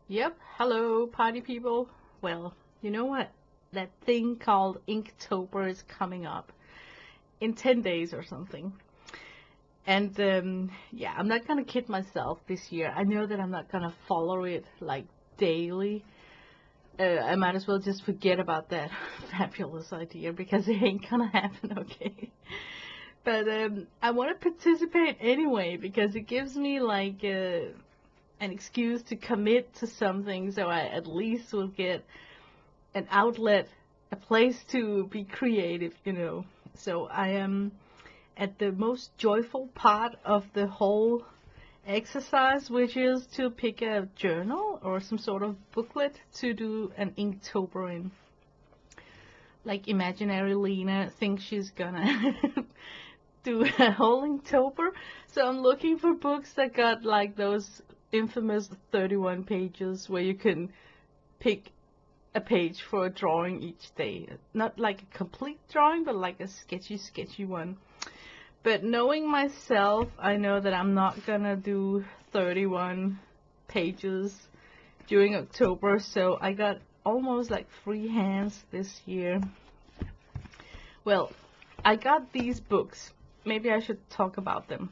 Yep, hello, party people. Well, you know what? That thing called Inktober is coming up in 10 days or something. And yeah, I'm not gonna kid myself this year. I know that I'm not gonna follow it like daily. I might as well just forget about that fabulous idea because it ain't gonna happen, okay? But I want to participate anyway because it gives me like an excuse to commit to something, so I at least will get an outlet, a place to be creative. So I am at the most joyful part of the whole exercise, which is to pick a journal or some sort of booklet to do an Inktober in. Like imaginary Lena thinks she's gonna do a whole Inktober, so I'm looking for books that got like those infamous 31 pages where you can pick a page for a drawing each day. Not like a complete drawing, but like a sketchy one. But knowing myself, I know that I'm not gonna do 31 pages during October, so I got almost like free hands this year. Well, I got these books. Maybe I should talk about them.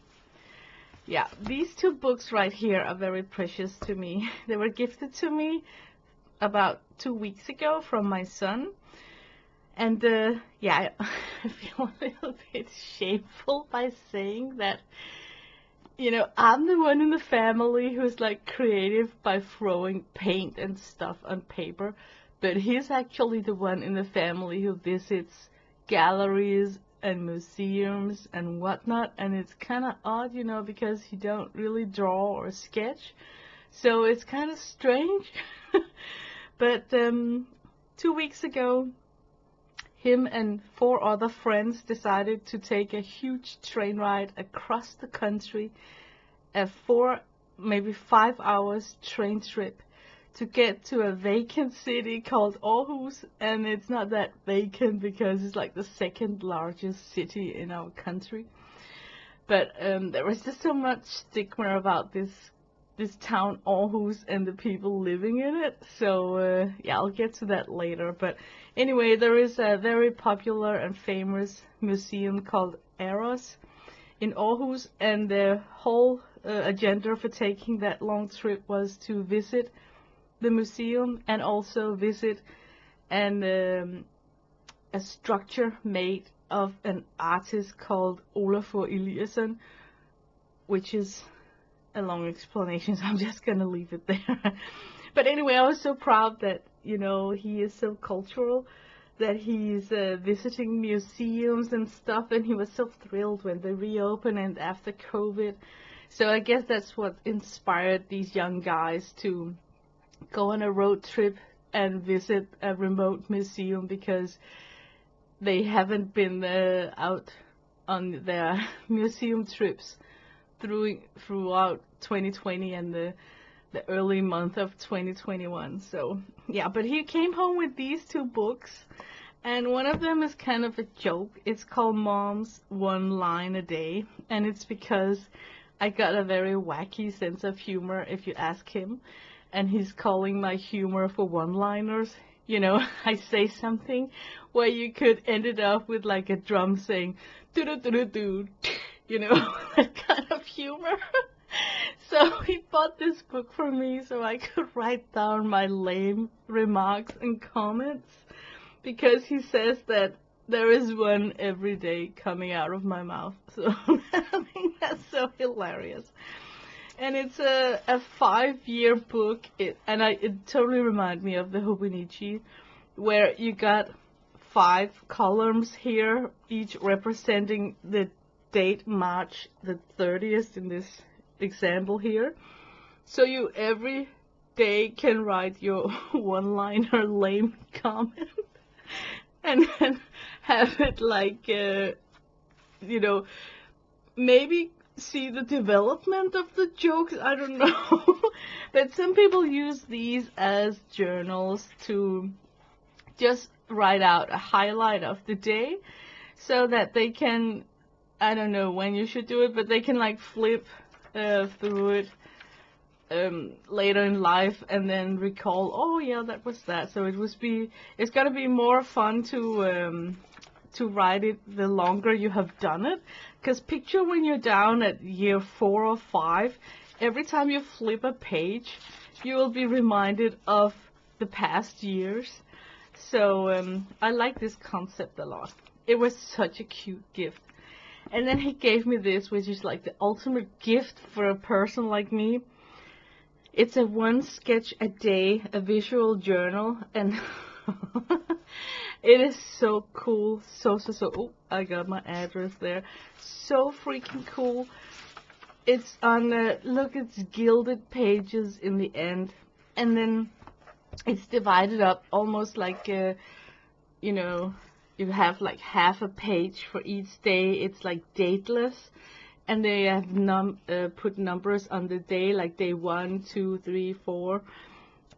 Yeah, these two books right here are very precious to me. They were gifted to me about 2 weeks ago from my son. And yeah, I feel a little bit shameful by saying that, I'm the one in the family who's like creative by throwing paint and stuff on paper, but he's actually the one in the family who visits galleries and museums and whatnot, and it's kind of odd, because he don't really draw or sketch, so it's kind of strange. But 2 weeks ago, him and 4 other friends decided to take a huge train ride across the country, a 4, maybe 5 hours train trip to get to a vacant city called Aarhus, and it's not that vacant because it's like the second largest city in our country. But there was just so much stigma about this town Aarhus and the people living in it. So yeah, I'll get to that later. But anyway, there is a very popular and famous museum called Eros in Aarhus, and the whole agenda for taking that long trip was to visit the museum and also visit a structure made of an artist called Olafur Eliasson, which is a long explanation, so I'm just gonna leave it there. But anyway, I was so proud that, he is so cultural, that he's visiting museums and stuff, and he was so thrilled when they reopened and after COVID. So I guess that's what inspired these young guys to go on a road trip and visit a remote museum, because they haven't been out on their museum trips throughout 2020 and the early month of 2021. So yeah, but he came home with these 2 books, and one of them is kind of a joke. It's called Mom's One Line a Day, and it's because I got a very wacky sense of humor, if you ask him, and he's calling my humor for one-liners. I say something where you could end it up with like a drum saying do-do-do-do-do, that kind of humor. So he bought this book for me so I could write down my lame remarks and comments, because he says that there is one every day coming out of my mouth. So I think that's so hilarious. And it's a 5-year book, it totally reminded me of the Hobonichi, where you got 5 columns here, each representing the date March the 30th in this example here. So you every day can write your one-liner lame comment and then have it like, maybe see the development of the jokes. I don't know. But some people use these as journals to just write out a highlight of the day so that they can, I don't know when you should do it, but they can like flip through it later in life and then recall, oh yeah, that was that. So it's gonna be more fun to write it the longer you have done it. Because picture when you're down at year 4 or 5, every time you flip a page, you will be reminded of the past years. So I like this concept a lot. It was such a cute gift. And then he gave me this, which is like the ultimate gift for a person like me. It's a 1 sketch a day, a visual journal, and it is so cool. So. Oh, I got my address there. So freaking cool. It's on, look, it's gilded pages in the end. And then it's divided up almost like, you know, you have like half a page for each day. It's like dateless. And they have put numbers on the day, like day 1, 2, 3, 4.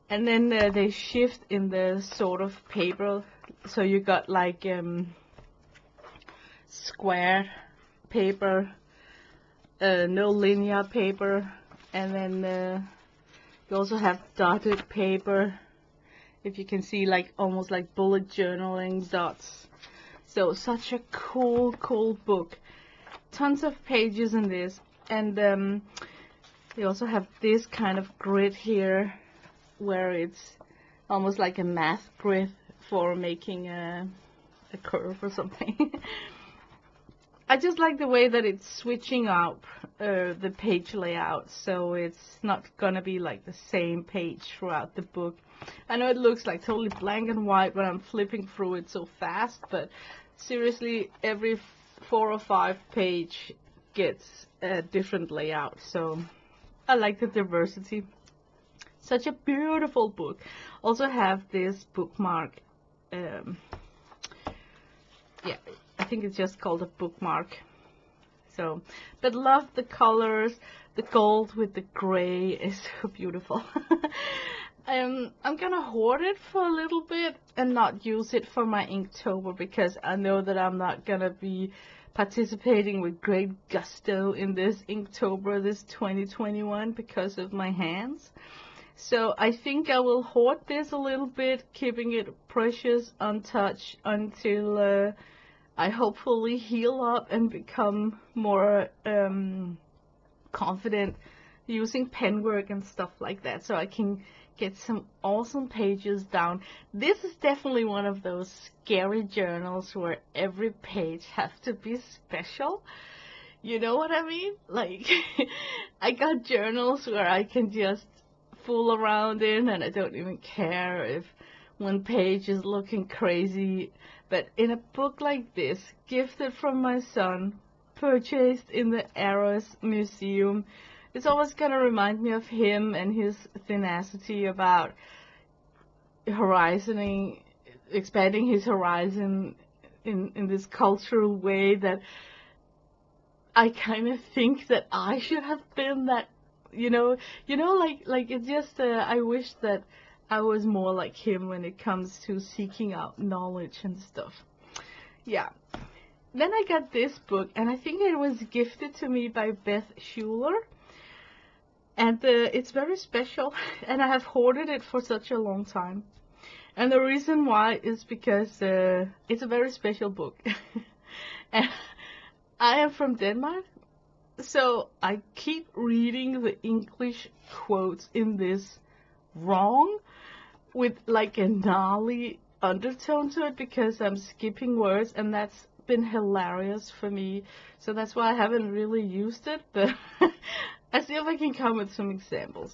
And then they shift in the sort of paper. So you got like square paper, no linear paper, and then you also have dotted paper. If you can see, like almost like bullet journaling dots. So such a cool book. Tons of pages in this, and they also have this kind of grid here, where it's almost like a math grid for making a curve or something. I just like the way that it's switching up the page layout, so it's not gonna be like the same page throughout the book. I know it looks like totally black and white when I'm flipping through it so fast, but seriously, every 4 or 5 page gets a different layout, so I like the diversity. Such a beautiful book. Also have this bookmark. Yeah, I think it's just called a bookmark. So, but love the colors. The gold with the gray is so beautiful. I'm gonna hoard it for a little bit and not use it for my Inktober, because I know that I'm not gonna be participating with great gusto in this Inktober, this 2021, because of my hands. So I think I will hoard this a little bit, keeping it precious, untouched, until I hopefully heal up and become more confident using pen work and stuff like that, so I can get some awesome pages down. This is definitely one of those scary journals where every page has to be special. You know what I mean? Like, I got journals where I can just fool around in and I don't even care if one page is looking crazy. But in a book like this, gifted from my son, purchased in the Arrows Museum, it's always going to remind me of him and his tenacity about expanding his horizon in this cultural way that I kind of think that I should have been that, like it's just, I wish that I was more like him when it comes to seeking out knowledge and stuff. Yeah. Then I got this book, and I think it was gifted to me by Beth Schuler. And it's very special, and I have hoarded it for such a long time. And the reason why is because it's a very special book. And I am from Denmark, so I keep reading the English quotes in this wrong, with like a gnarly undertone to it, because I'm skipping words, and that's been hilarious for me. So that's why I haven't really used it, but I see if I can come with some examples.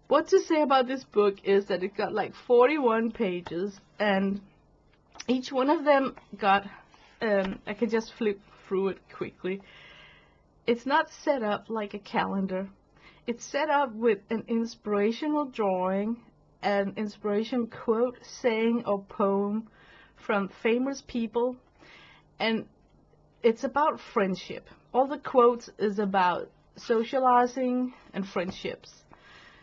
What to say about this book is that it got like 41 pages, and each one of them got, I can just flip through it quickly. It's not set up like a calendar. It's set up with an inspirational drawing, an inspiration quote, saying, or poem from famous people, and it's about friendship. All the quotes is about socializing and friendships.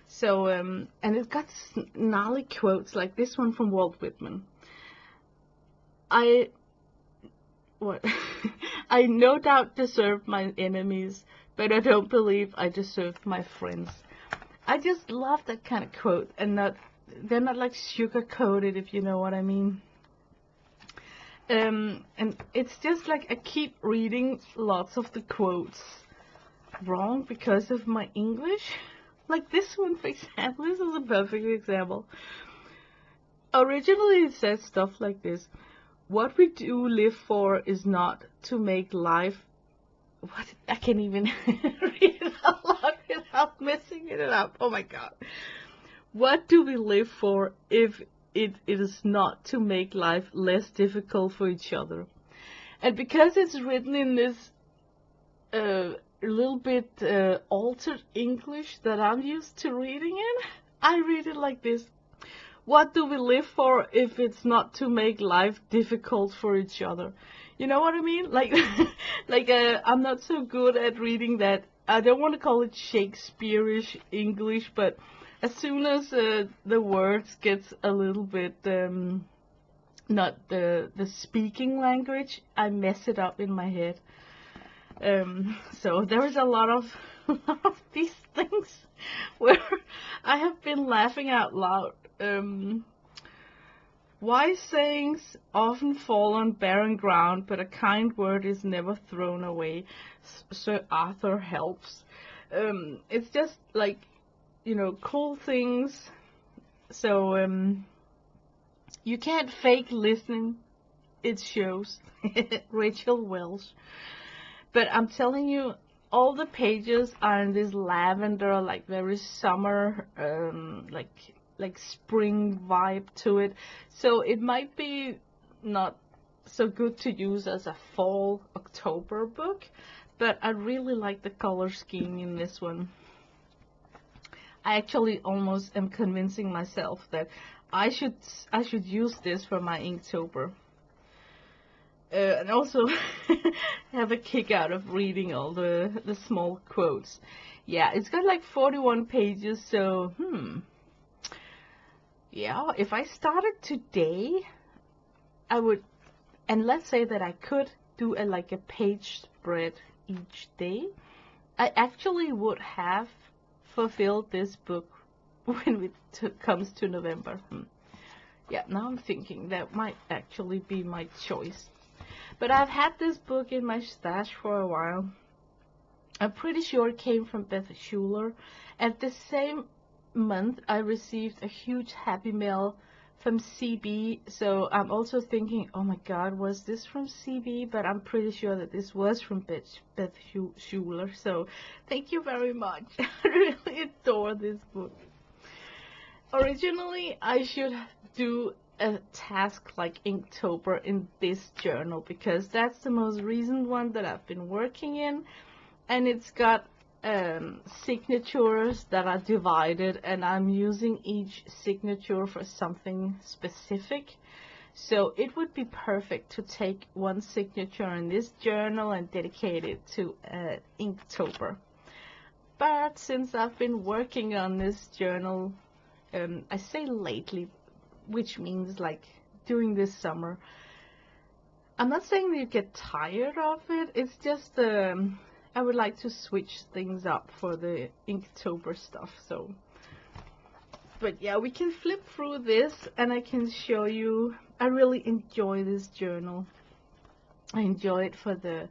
So, and it got gnarly quotes like this one from Walt Whitman. I no doubt deserve my enemies, but I don't believe I deserve my friends. I just love that kind of quote, and they're not like sugar coated, if you know what I mean. And it's just like I keep reading lots of the quotes wrong because of my English. Like this one, for example, this is a perfect example. Originally it says stuff like this: what we do live for is not to make life... What? I can't even read it out loud without messing it up. Oh my god. What do we live for if it is not to make life less difficult for each other? And because it's written in this a little bit altered English that I'm used to reading in, I read it like this: what do we live for if it's not to make life difficult for each other? You know what I mean? Like, I'm not so good at reading that. I don't want to call it Shakespeare-ish English, but as soon as the words gets a little bit not the speaking language, I mess it up in my head. So there is a lot of these things where I have been laughing out loud. Wise sayings often fall on barren ground, but a kind word is never thrown away. Sir Arthur Helps. It's just like, you know, cool things. So you can't fake listening. It shows. Rachel Welsh. But I'm telling you, all the pages are in this lavender, like very summer, like spring vibe to it. So it might be not so good to use as a fall October book, but I really like the color scheme in this one. I actually almost am convincing myself that I should use this for my Inktober. And also have a kick out of reading all the small quotes. Yeah, it's got like 41 pages, so yeah, if I started today, I would, and let's say that I could do like a page spread each day, I actually would have fulfilled this book when it comes to November. Yeah, now I'm thinking that might actually be my choice. But I've had this book in my stash for a while. I'm pretty sure it came from Beth Schuler. At the same month, I received a huge happy mail from CB. So I'm also thinking, oh my god, was this from CB? But I'm pretty sure that this was from Beth Schuler. So thank you very much. I really adore this book. Originally, I should do a task like Inktober in this journal because that's the most recent one that I've been working in, and it's got signatures that are divided, and I'm using each signature for something specific. So it would be perfect to take one signature in this journal and dedicate it to Inktober. But since I've been working on this journal, I say lately, which means like during this summer, I'm not saying that you get tired of it, it's just I would like to switch things up for the Inktober stuff. So, but yeah, we can flip through this and I can show you. I really enjoy this journal. I enjoy it for the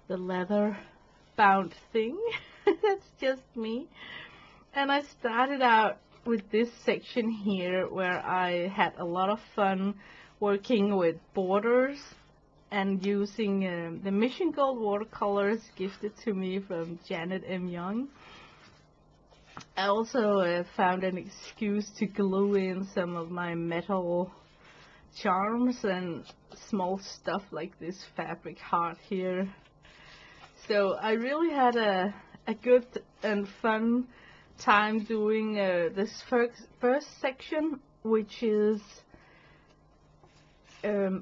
leather bound thing. That's just me. And I started out with this section here where I had a lot of fun working with borders and using the Mission Gold watercolors gifted to me from Janet M. Young. I also found an excuse to glue in some of my metal charms and small stuff like this fabric heart here. So I really had a good and fun time doing this first section, which is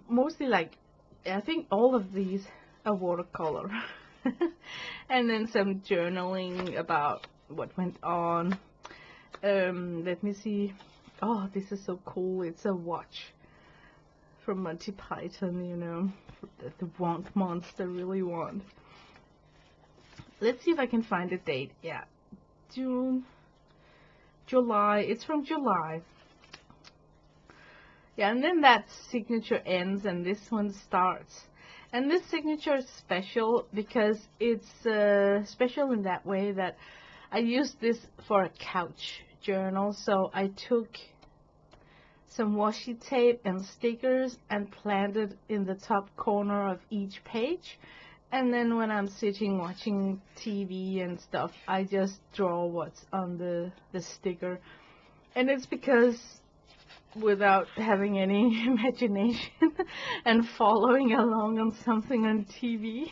mostly like, I think all of these are watercolor. And then some journaling about what went on. Let me see. Oh, this is so cool. It's a watch from Monty Python, you know, that the Want Monster really want. Let's see if I can find a date. Yeah, June July. It's from July. Yeah, and then that signature ends and this one starts. And this signature is special because it's special in that way that I used this for a couch journal. So I took some washi tape and stickers and planted in the top corner of each page. And then when I'm sitting watching TV and stuff, I just draw what's on the sticker. And it's because without having any imagination and following along on something on TV,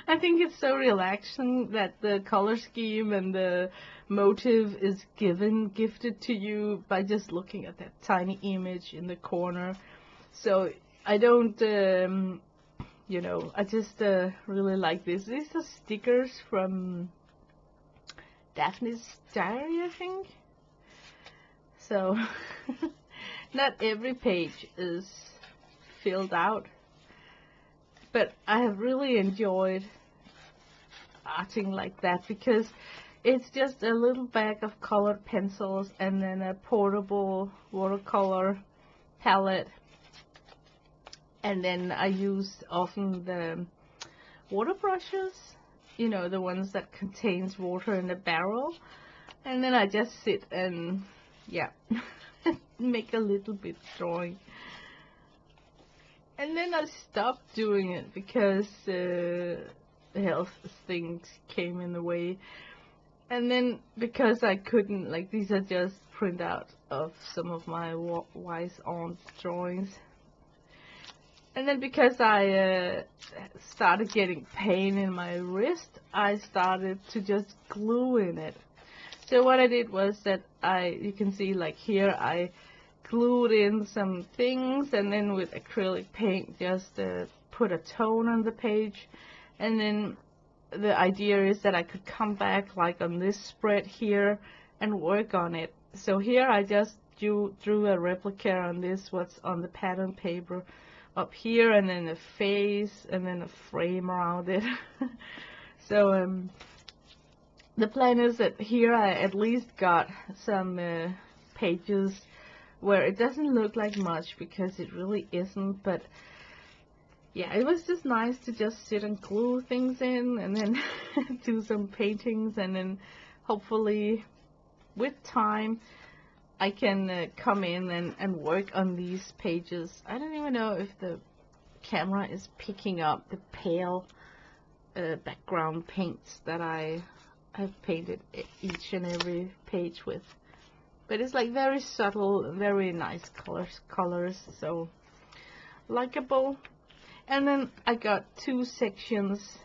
I think it's so relaxing that the color scheme and the motive is gifted to you by just looking at that tiny image in the corner. So I don't, you know, I just really like this. These are stickers from Daphne's Diary, I think. So not every page is filled out, but I have really enjoyed arting like that because it's just a little bag of colored pencils and then a portable watercolor palette, and then I use often the water brushes, you know, the ones that contains water in the barrel, and then I just sit and yeah make a little bit drawing. And then I stopped doing it because health things came in the way. And then because I couldn't, like, these are just printout of some of my wise aunt drawings. And then because I started getting pain in my wrist, I started to just glue in it. So what I did was that you can see like here, I glued in some things and then with acrylic paint just put a tone on the page. And then the idea is that I could come back like on this spread here and work on it. So here I just drew a replica on this, what's on the pattern paper up here, and then a face and then a frame around it. So the plan is that here I at least got some pages where it doesn't look like much because it really isn't, but yeah, it was just nice to just sit and glue things in and then do some paintings, and then hopefully with time I can come in and work on these pages. I don't even know if the camera is picking up the pale background paints that I've painted each and every page with, but it's like very subtle, very nice colors, so likable. And then I got two sections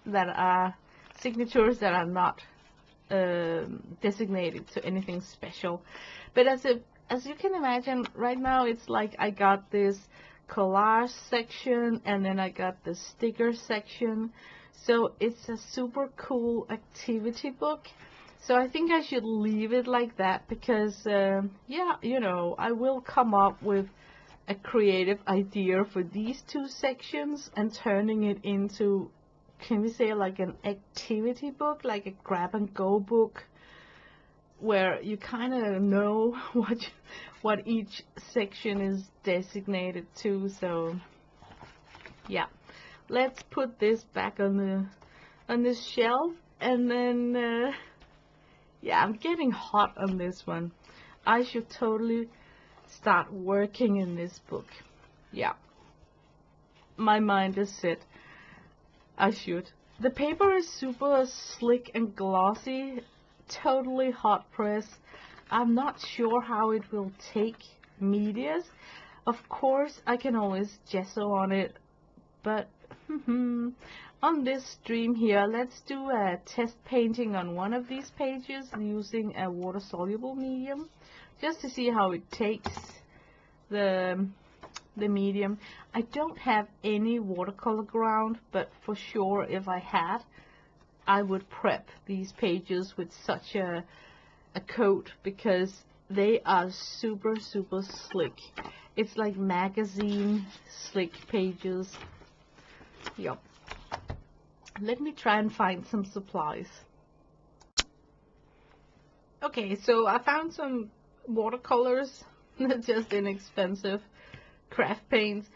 that are signatures that are not designated to anything special, but as you can imagine, right now it's like I got this collage section and then I got the sticker section. So it's a super cool activity book. So I think I should leave it like that because, yeah, you know, I will come up with a creative idea for these two sections and turning it into, can we say, like an activity book, like a grab-and-go book, where you kind of know what each section is designated to. So, yeah. Let's put this back on this shelf, and then yeah, I'm getting hot on this one. I should totally start working in this book. Yeah, my mind is set. I should. The paper is super slick and glossy, totally hot press. I'm not sure how it will take medias. Of course, I can always gesso on it, but on this stream here, let's do a test painting on one of these pages using a water-soluble medium, just to see how it takes the medium. I don't have any watercolor ground, but for sure if I had, I would prep these pages with such a coat because they are super slick. It's like magazine slick pages. Yep. Let me try and find some supplies. Okay, so I found some watercolors, just inexpensive craft paints.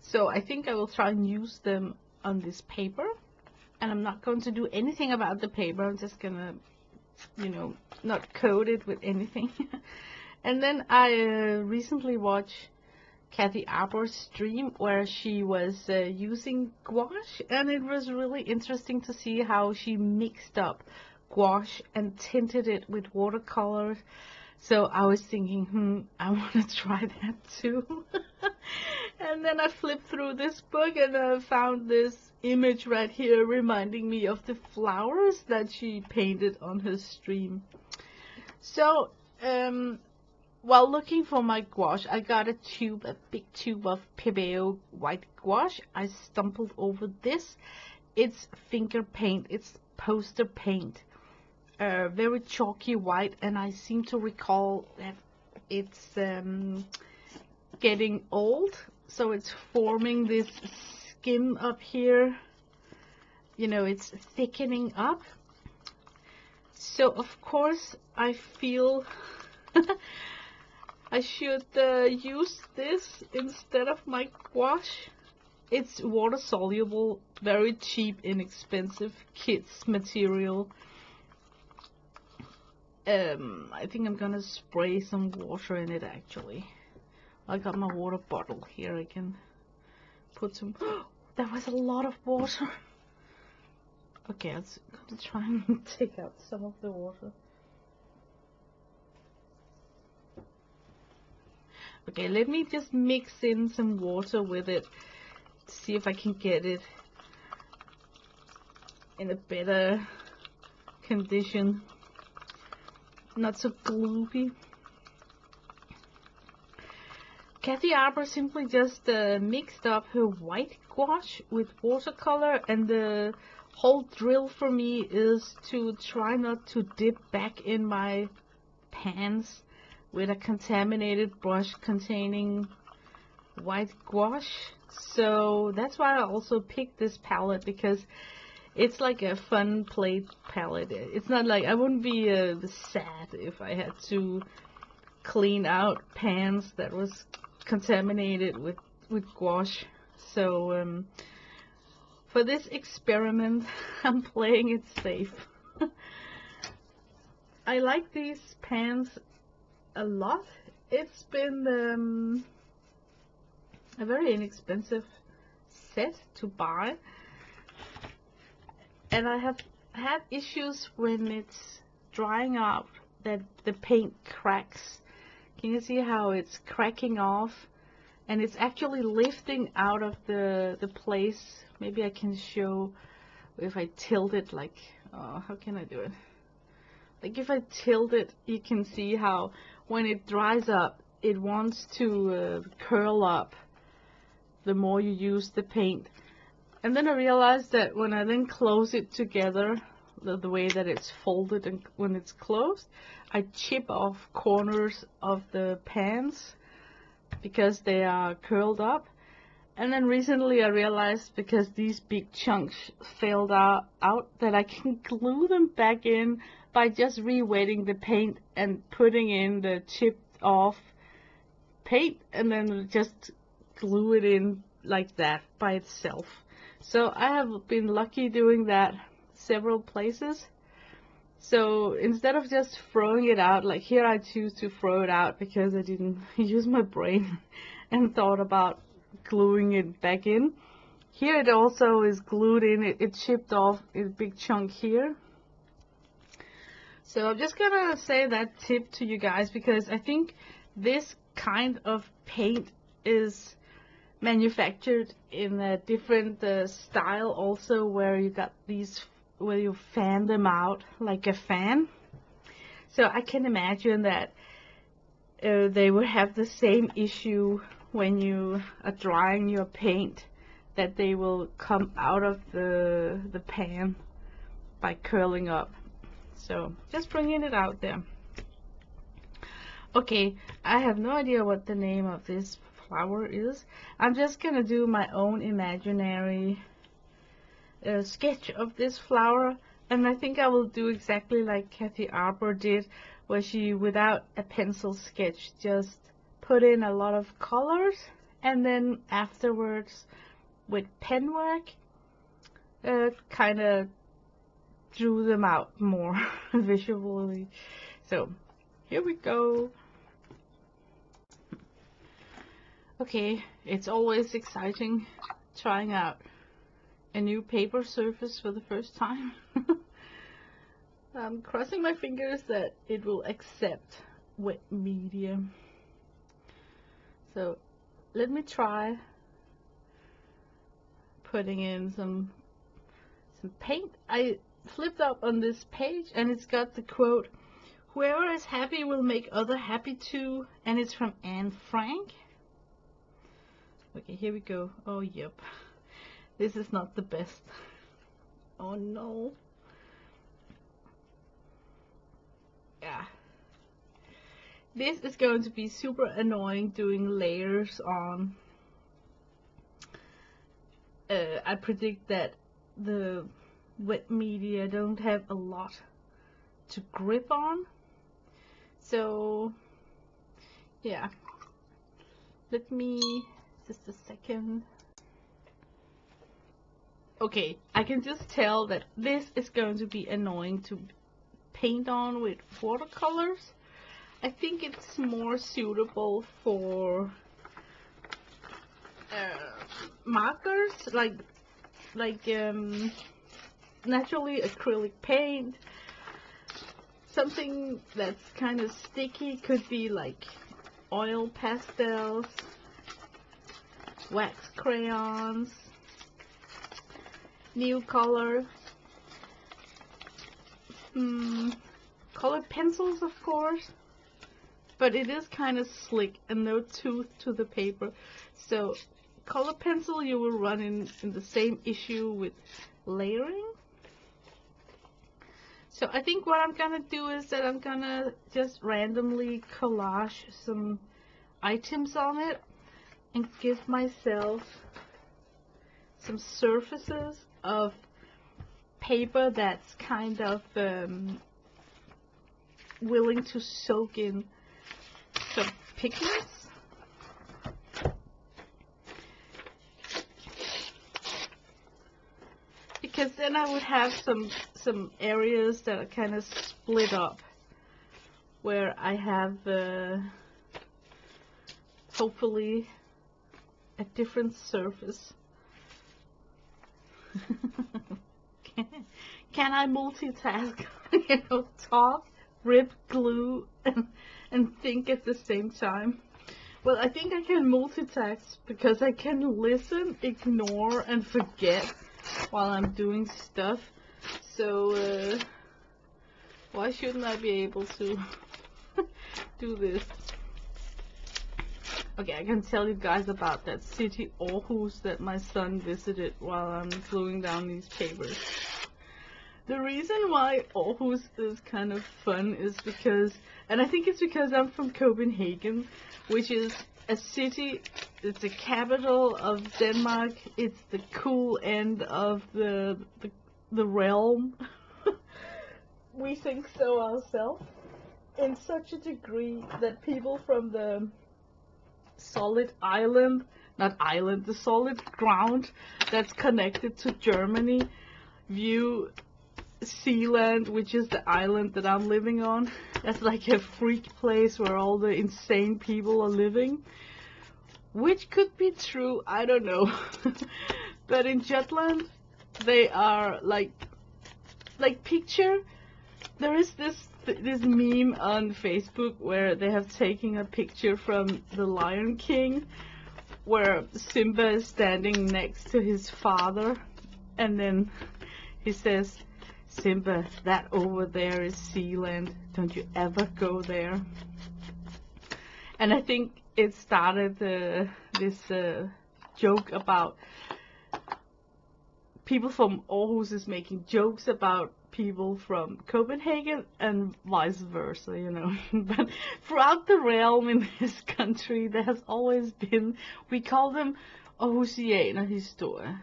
So I think I will try and use them on this paper. And I'm not going to do anything about the paper. I'm just gonna, you know, not coat it with anything. And then I recently watched Kathy Arbour's stream where she was using gouache, and it was really interesting to see how she mixed up gouache and tinted it with watercolor. So I was thinking, I want to try that too. And then I flipped through this book and I found this image right here reminding me of the flowers that she painted on her stream. So, while looking for my gouache, I got a big tube of Pebeo white gouache. I stumbled over this. It's finger paint. It's poster paint. Very chalky white, and I seem to recall that it's getting old, so it's forming this skin up here. You know, it's thickening up. So of course I feel I should use this instead of my gouache. It's water soluble, very cheap, inexpensive kids material. I think I'm gonna spray some water in it actually. I got my water bottle here. I can put some. That was a lot of water. Okay, I'm gonna try and take out some of the water. Okay, let me just mix in some water with it. See if I can get it in a better condition. Not so gloopy. Kathy Arbour simply just mixed up her white gouache with watercolor, and the whole drill for me is to try not to dip back in my pans with a contaminated brush containing white gouache. So that's why I also picked this palette, because it's like a fun play palette. It's not like, I wouldn't be sad if I had to clean out pans that was contaminated with gouache. So for this experiment, I'm playing it safe. I like these pans a lot. It's been a very inexpensive set to buy. And I have had issues when it's drying out that the paint cracks. Can you see how it's cracking off? And it's actually lifting out of the place. Maybe I can show if I tilt it, like, how can I do it? Like if I tilt it, you can see how when it dries up, it wants to curl up the more you use the paint. And then I realized that when I then close it together, the way that it's folded and when it's closed, I chip off corners of the pans because they are curled up. And then recently I realized, because these big chunks failed out, that I can glue them back in by just re-wetting the paint and putting in the chipped off paint, and then just glue it in like that by itself. So I have been lucky doing that several places. So instead of just throwing it out, like here I choose to throw it out because I didn't use my brain and thought about gluing it back in. Here it also is glued in, it chipped off a big chunk here. So I'm just gonna say that tip to you guys, because I think this kind of paint is manufactured in a different style also, where you got these, where you fan them out like a fan. So I can imagine that they would have the same issue when you are drying your paint, that they will come out of the pan by curling up. So just bringing it out there. Okay, I have no idea what the name of this flower is. I'm just gonna do my own imaginary sketch of this flower, and I think I will do exactly like Kathy Arbour did, where she, without a pencil sketch, just put in a lot of colors, and then afterwards with pen work kind of drew them out more visually. So here we go. Okay, it's always exciting trying out a new paper surface for the first time. I'm crossing my fingers that it will accept wet media. So let me try putting in some paint. I flipped up on this page and it's got the quote, "Whoever is happy will make other happy too," and it's from Anne Frank. Okay, here we go. Oh, yep. This is not the best. Oh, no. Yeah. This is going to be super annoying doing layers on. I predict that the wet media don't have a lot to grip on. So, yeah. Let me... just a second. Okay, I can just tell that this is going to be annoying to paint on with watercolors. I think it's more suitable for markers, like naturally acrylic paint. Something that's kind of sticky could be like oil pastels, wax crayons, new color, colored pencils, of course, but it is kind of slick and no tooth to the paper. So color pencil you will run in the same issue with layering. So I think what I'm gonna do is that I'm gonna just randomly collage some items on it and give myself some surfaces of paper that's kind of willing to soak in some pigments. Because then I would have some areas that are kind of split up, where I have hopefully a different surface. Can I multitask? You know, talk, rip, glue, and think at the same time? Well, I think I can multitask because I can listen, ignore, and forget while I'm doing stuff. So why shouldn't I be able to do this? Okay, I can tell you guys about that city, Aarhus, that my son visited while I'm gluing down these papers. The reason why Aarhus is kind of fun is because, and I think it's because I'm from Copenhagen, which is a city, it's the capital of Denmark, it's the cool end of the realm. We think so ourselves, in such a degree that people from the solid island, not island, the solid ground that's connected to Germany, view Sealand, which is the island that I'm living on, as like a freak place where all the insane people are living. Which could be true, I don't know. But in Jutland, they are like picture, there is this meme on Facebook where they have taken a picture from The Lion King where Simba is standing next to his father, and then he says, "Simba, that over there is Sealand. Don't you ever go there." And I think it started this joke about people from Aarhus is making jokes about people from Copenhagen and vice versa, you know. But throughout the realm in this country, there has always been, we call them Aarhusianer historie,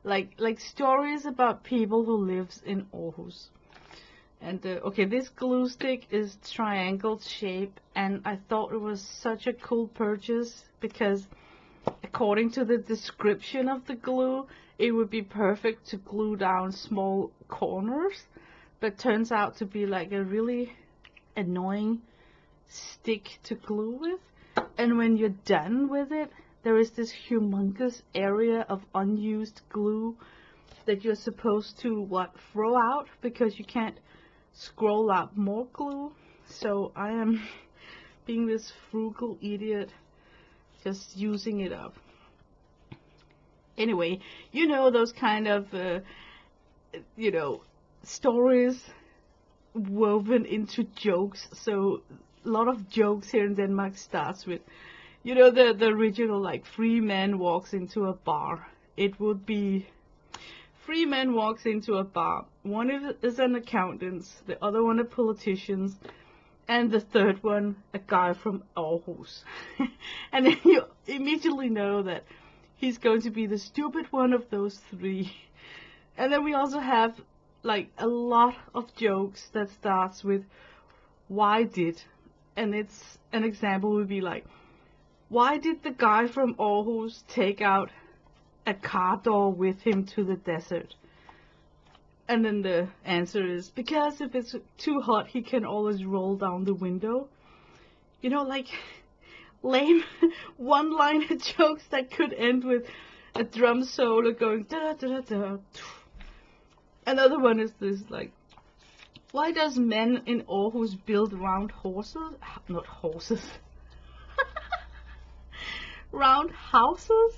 like stories about people who lives in Aarhus. And okay, this glue stick is triangle shape, and I thought it was such a cool purchase because according to the description of the glue, it would be perfect to glue down small corners, but turns out to be like a really annoying stick to glue with. And when you're done with it, there is this humongous area of unused glue that you're supposed to throw out because you can't scroll out more glue. So I am being this frugal idiot, just using it up. Anyway, you know those kind of stories woven into jokes. So a lot of jokes here in Denmark starts with, the original, like, 3 men walks into a bar. It would be 3 men walks into a bar. One is an accountant, the other one a politician, and the third one a guy from Aarhus. And then you immediately know that he's going to be the stupid one of those 3. And then we also have like a lot of jokes that starts with why did, and it's an example would be like, why did the guy from Aarhus take out a car door with him to the desert? And then the answer is, because if it's too hot, he can always roll down the window. Like lame one-liner jokes that could end with a drum solo going da da da da. Another one is this, like, why does men in Aarhus build round horses? Not horses. Round houses?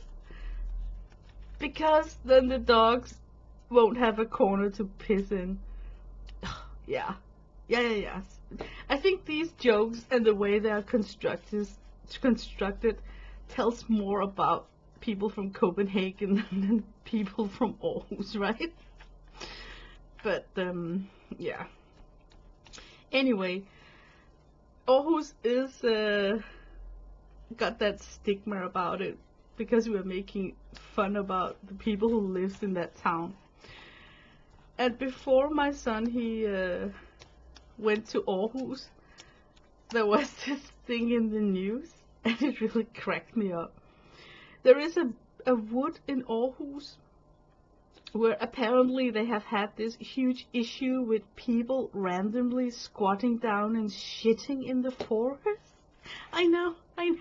Because then the dogs won't have a corner to piss in. Yeah. I think these jokes and the way they are constructed tells more about people from Copenhagen than people from Aarhus, right? But, yeah. Anyway, Aarhus is, got that stigma about it because we were making fun about the people who lives in that town. And before my son, he went to Aarhus, there was this thing in the news, and it really cracked me up. There is a wood in Aarhus where apparently they have had this huge issue with people randomly squatting down and shitting in the forest. I know, it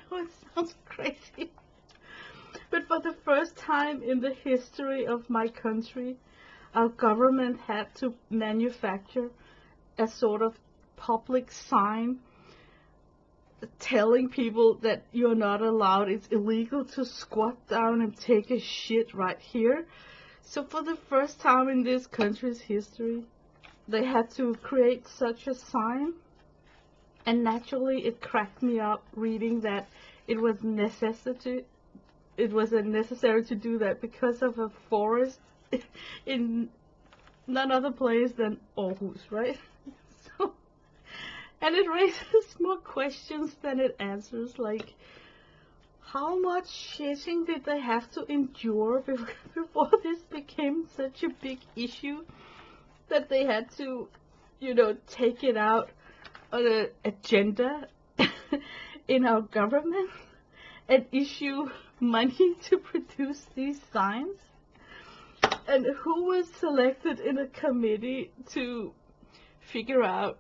sounds crazy. But for the first time in the history of my country, our government had to manufacture a sort of public sign telling people that you're not allowed, it's illegal to squat down and take a shit right here. So for the first time in this country's history, they had to create such a sign. And naturally it cracked me up reading that it was necessary to do that because of a forest in none other place than Aarhus, right? So, and it raises more questions than it answers, like, how much shitting did they have to endure before this became such a big issue that they had to, take it out on an agenda in our government and issue money to produce these signs? And who was selected in a committee to figure out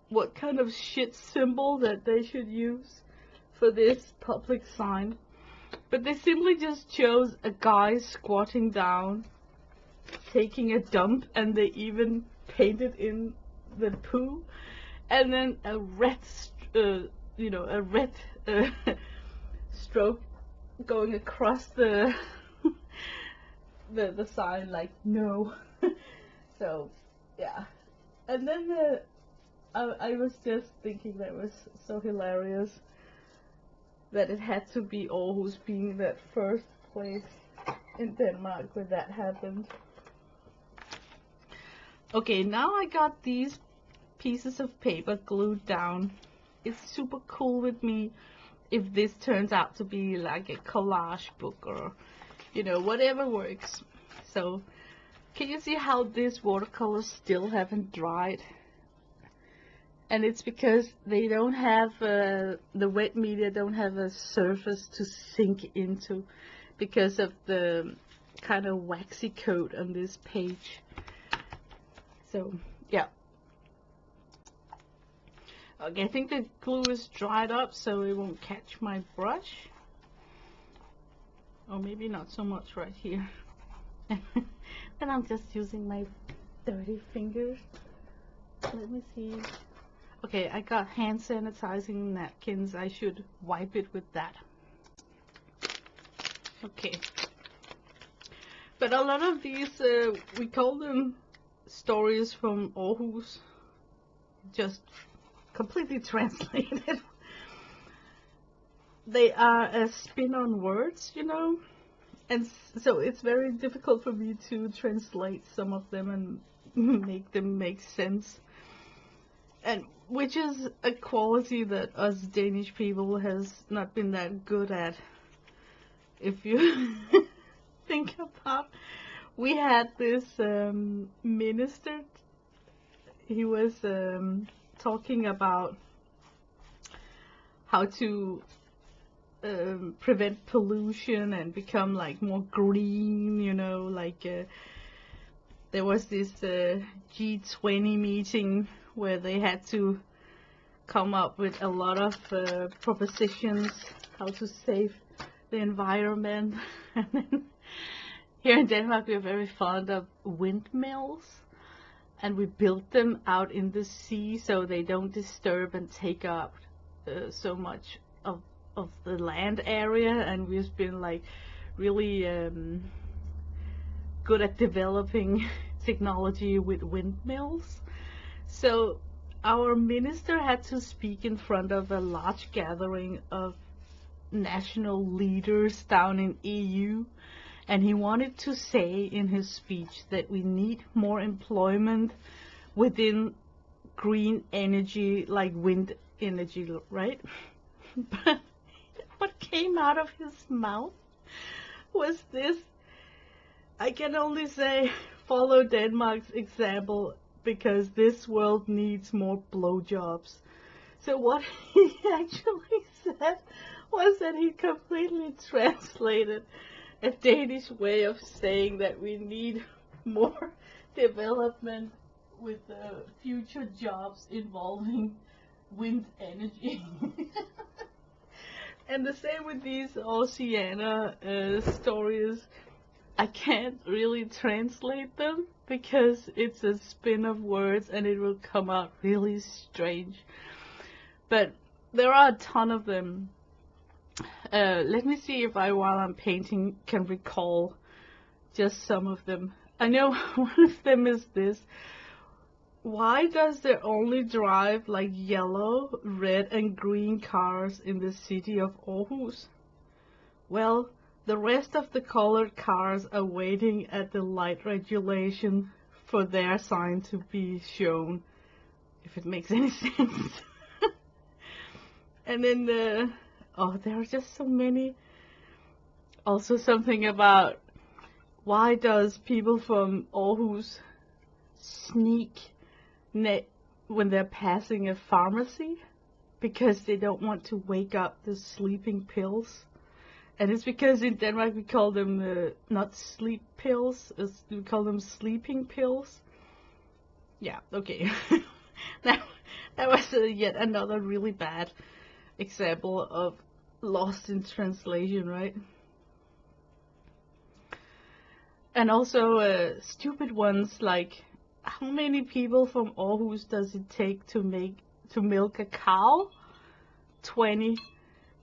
what kind of shit symbol that they should use for this public sign? But they simply just chose a guy squatting down, taking a dump, and they even painted in the poo, and then a red stroke going across the the sign, like, no. So yeah, and then I was just thinking that was so hilarious that it had to be Aarhus being that first place in Denmark where that happened. Okay, now I got these pieces of paper glued down. It's super cool with me if this turns out to be like a collage book or, whatever works. So Can you see how these watercolors still haven't dried? And it's because they don't have, the wet media don't have a surface to sink into because of the kind of waxy coat on this page. So, yeah. Okay, I think the glue is dried up so it won't catch my brush. Or maybe not so much right here. Then I'm just using my dirty fingers. Let me see. Okay, I got hand sanitizing napkins. I should wipe it with that. Okay. But a lot of these, we call them stories from Aarhus. Just completely translated. They are a spin on words, you know. And so it's very difficult for me to translate some of them and make them make sense. And which is a quality that us Danish people has not been that good at. If you think about, we had this minister, he was talking about how to prevent pollution and become like more green, you know, like there was this G20 meeting where they had to come up with a lot of propositions how to save the environment. And then here in Denmark we are very fond of windmills, and we built them out in the sea so they don't disturb and take up so much of the land area, and we've been like really good at developing technology with windmills. So our minister had to speak in front of a large gathering of national leaders down in EU, and he wanted to say in his speech that we need more employment within green energy, like wind energy, right? But what came out of his mouth was this: I can only say follow Denmark's example because this world needs more blowjobs. So what he actually said was that he completely translated a Danish way of saying that we need more development with future jobs involving wind energy. And the same with these Oceania stories. I can't really translate them because it's a spin of words and it will come out really strange. But there are a ton of them. Let me see if I, while I'm painting, can recall just some of them. I know one of them is this: why does there only drive like yellow, red and green cars in the city of Aarhus? Well, the rest of the colored cars are waiting at the light regulation for their sign to be shown, if it makes any sense. And then there are just so many. Also something about why does people from Aarhus sneak when they're passing a pharmacy? Because they don't want to wake up the sleeping pills. And it's because in Denmark we call them not sleep pills, we call them sleeping pills. Yeah, okay. that was yet another really bad example of lost in translation, right? And also stupid ones like, how many people from Aarhus does it take to milk a cow? 20.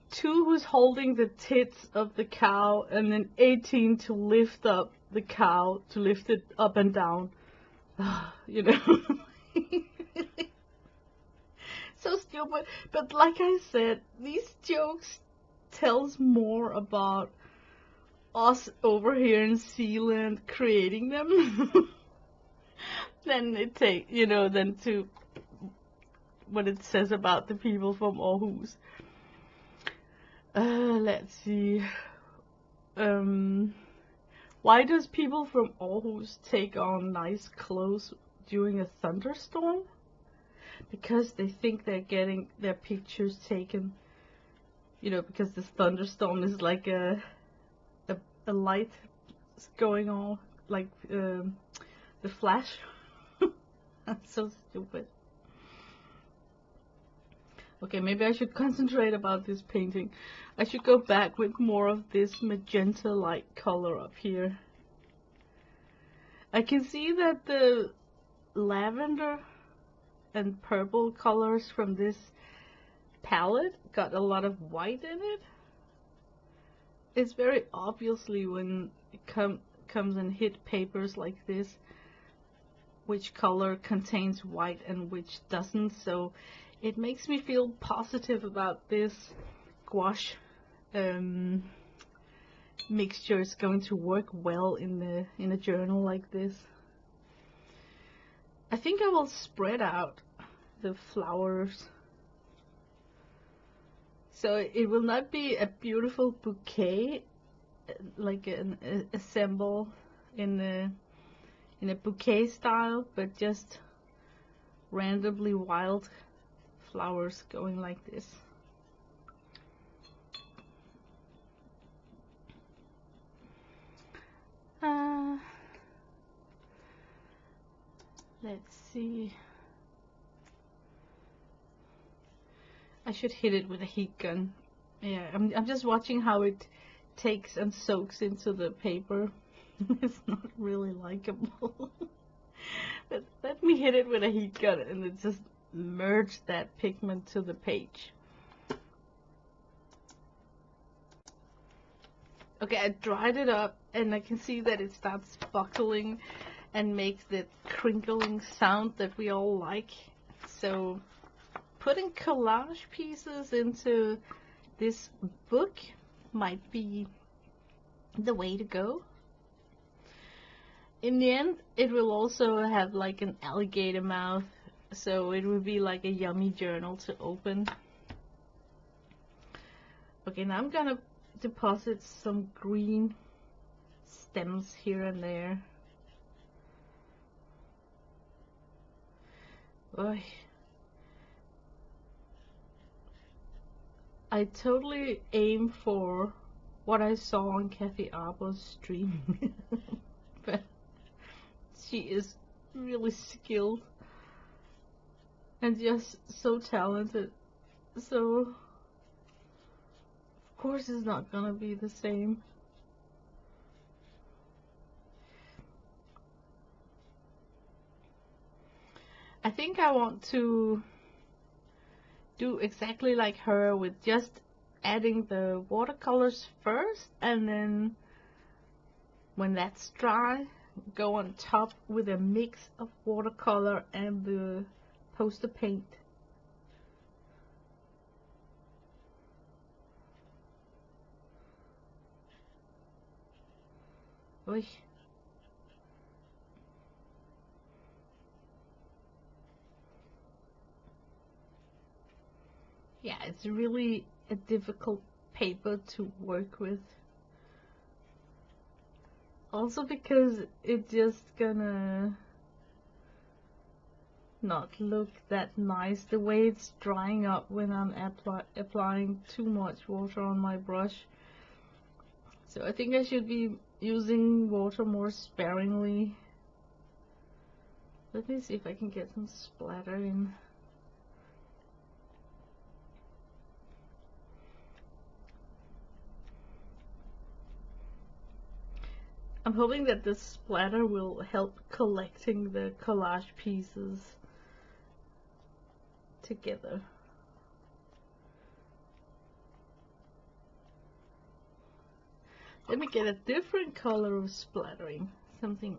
2 who's holding the tits of the cow, and then 18 to lift up the cow, to lift it up and down. You know. So stupid. But like I said, these jokes tells more about us over here in Zealand creating them than it than to what it says about the people from Aarhus. Let's see. Why does people from Aarhus take on nice clothes during a thunderstorm? Because they think they're getting their pictures taken, you know, because this thunderstorm is like a light going on, like the flash. That's so stupid. Okay, maybe I should concentrate about this painting. I should go back with more of this magenta light color up here. I can see that the lavender and purple colors from this palette got a lot of white in it. It's very obviously when it comes and hit papers like this, which color contains white and which doesn't, so it makes me feel positive about this gouache mixture. Is going to work well in a journal like this. I think I will spread out the flowers, so it will not be a beautiful bouquet like an assemble in a bouquet style, but just randomly wild flowers going like this. Let's see. I should hit it with a heat gun. Yeah, I'm just watching how it takes and soaks into the paper. It's not really likable. But let me hit it with a heat gun and it just merge that pigment to the page. Okay, I dried it up and I can see that it starts buckling and makes that crinkling sound that we all like. So putting collage pieces into this book might be the way to go. In the end, it will also have like an alligator mouth, so it will be like a yummy journal to open. Okay, now I'm gonna deposit some green stems here and there. Oy. I totally aim for what I saw on Kathy Arbour's stream. But she is really skilled and just so talented. So of course it's not gonna be the same. I think I want to do exactly like her with just adding the watercolors first, and then when that's dry, go on top with a mix of watercolor and the poster paint. Oy. Yeah, it's really a difficult paper to work with. Also because it's just gonna not look that nice the way it's drying up when I'm applying too much water on my brush. So I think I should be using water more sparingly. Let me see if I can get some splatter in. I'm hoping that this splatter will help collecting the collage pieces together. Let me get a different color of splattering, something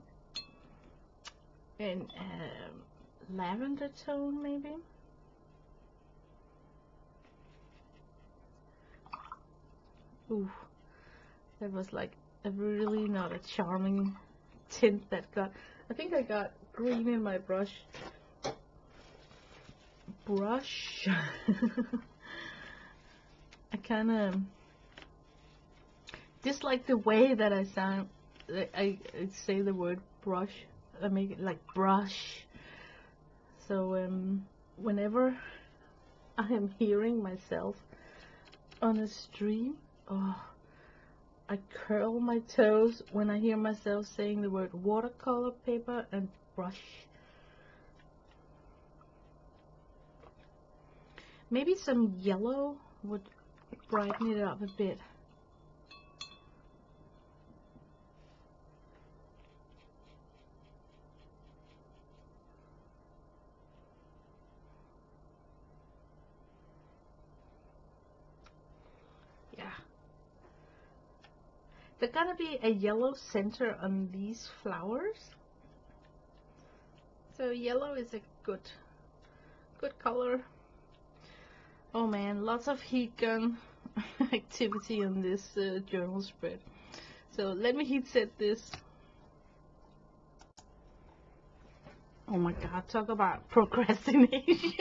in lavender tone maybe. Ooh, that was like a really not a charming tint that got. I think I got green in my brush. I kind of dislike the way that I sound I say the word brush. I make it like brush. So whenever I am hearing myself on a stream, oh, I curl my toes when I hear myself saying the word watercolor paper and brush. Maybe some yellow would brighten it up a bit. Yeah. There's gonna be a yellow center on these flowers. So yellow is a good color. Oh man, lots of heat gun activity on this journal spread. So let me heat set this. Oh my god, talk about procrastination.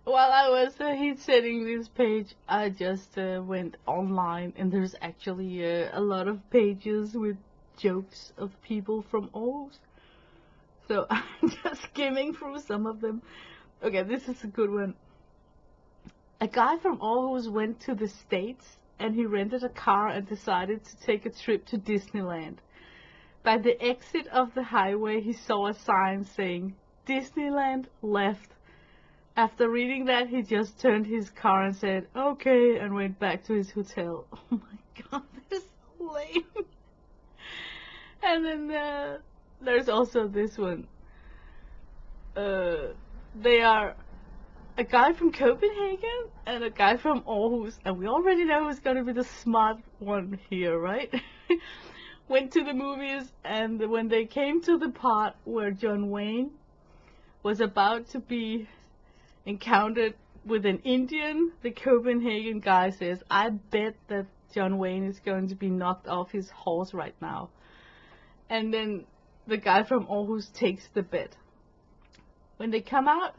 While I was heat setting this page, I just went online, and there's actually a lot of pages with jokes of people from Aarhus. So I'm just skimming through some of them. Okay, this is a good one. A guy from Aarhus went to the States, and he rented a car and decided to take a trip to Disneyland. By the exit of the highway, he saw a sign saying, Disneyland left. After reading that, he just turned his car and said, okay, and went back to his hotel. Oh my god, this is so lame. And then there's also this one. They are a guy from Copenhagen and a guy from Aarhus, and we already know who's going to be the smart one here, right? Went to the movies, and when they came to the part where John Wayne was about to be encountered with an Indian, the Copenhagen guy says, I bet that John Wayne is going to be knocked off his horse right now. And then the guy from Aarhus takes the bet. When they come out,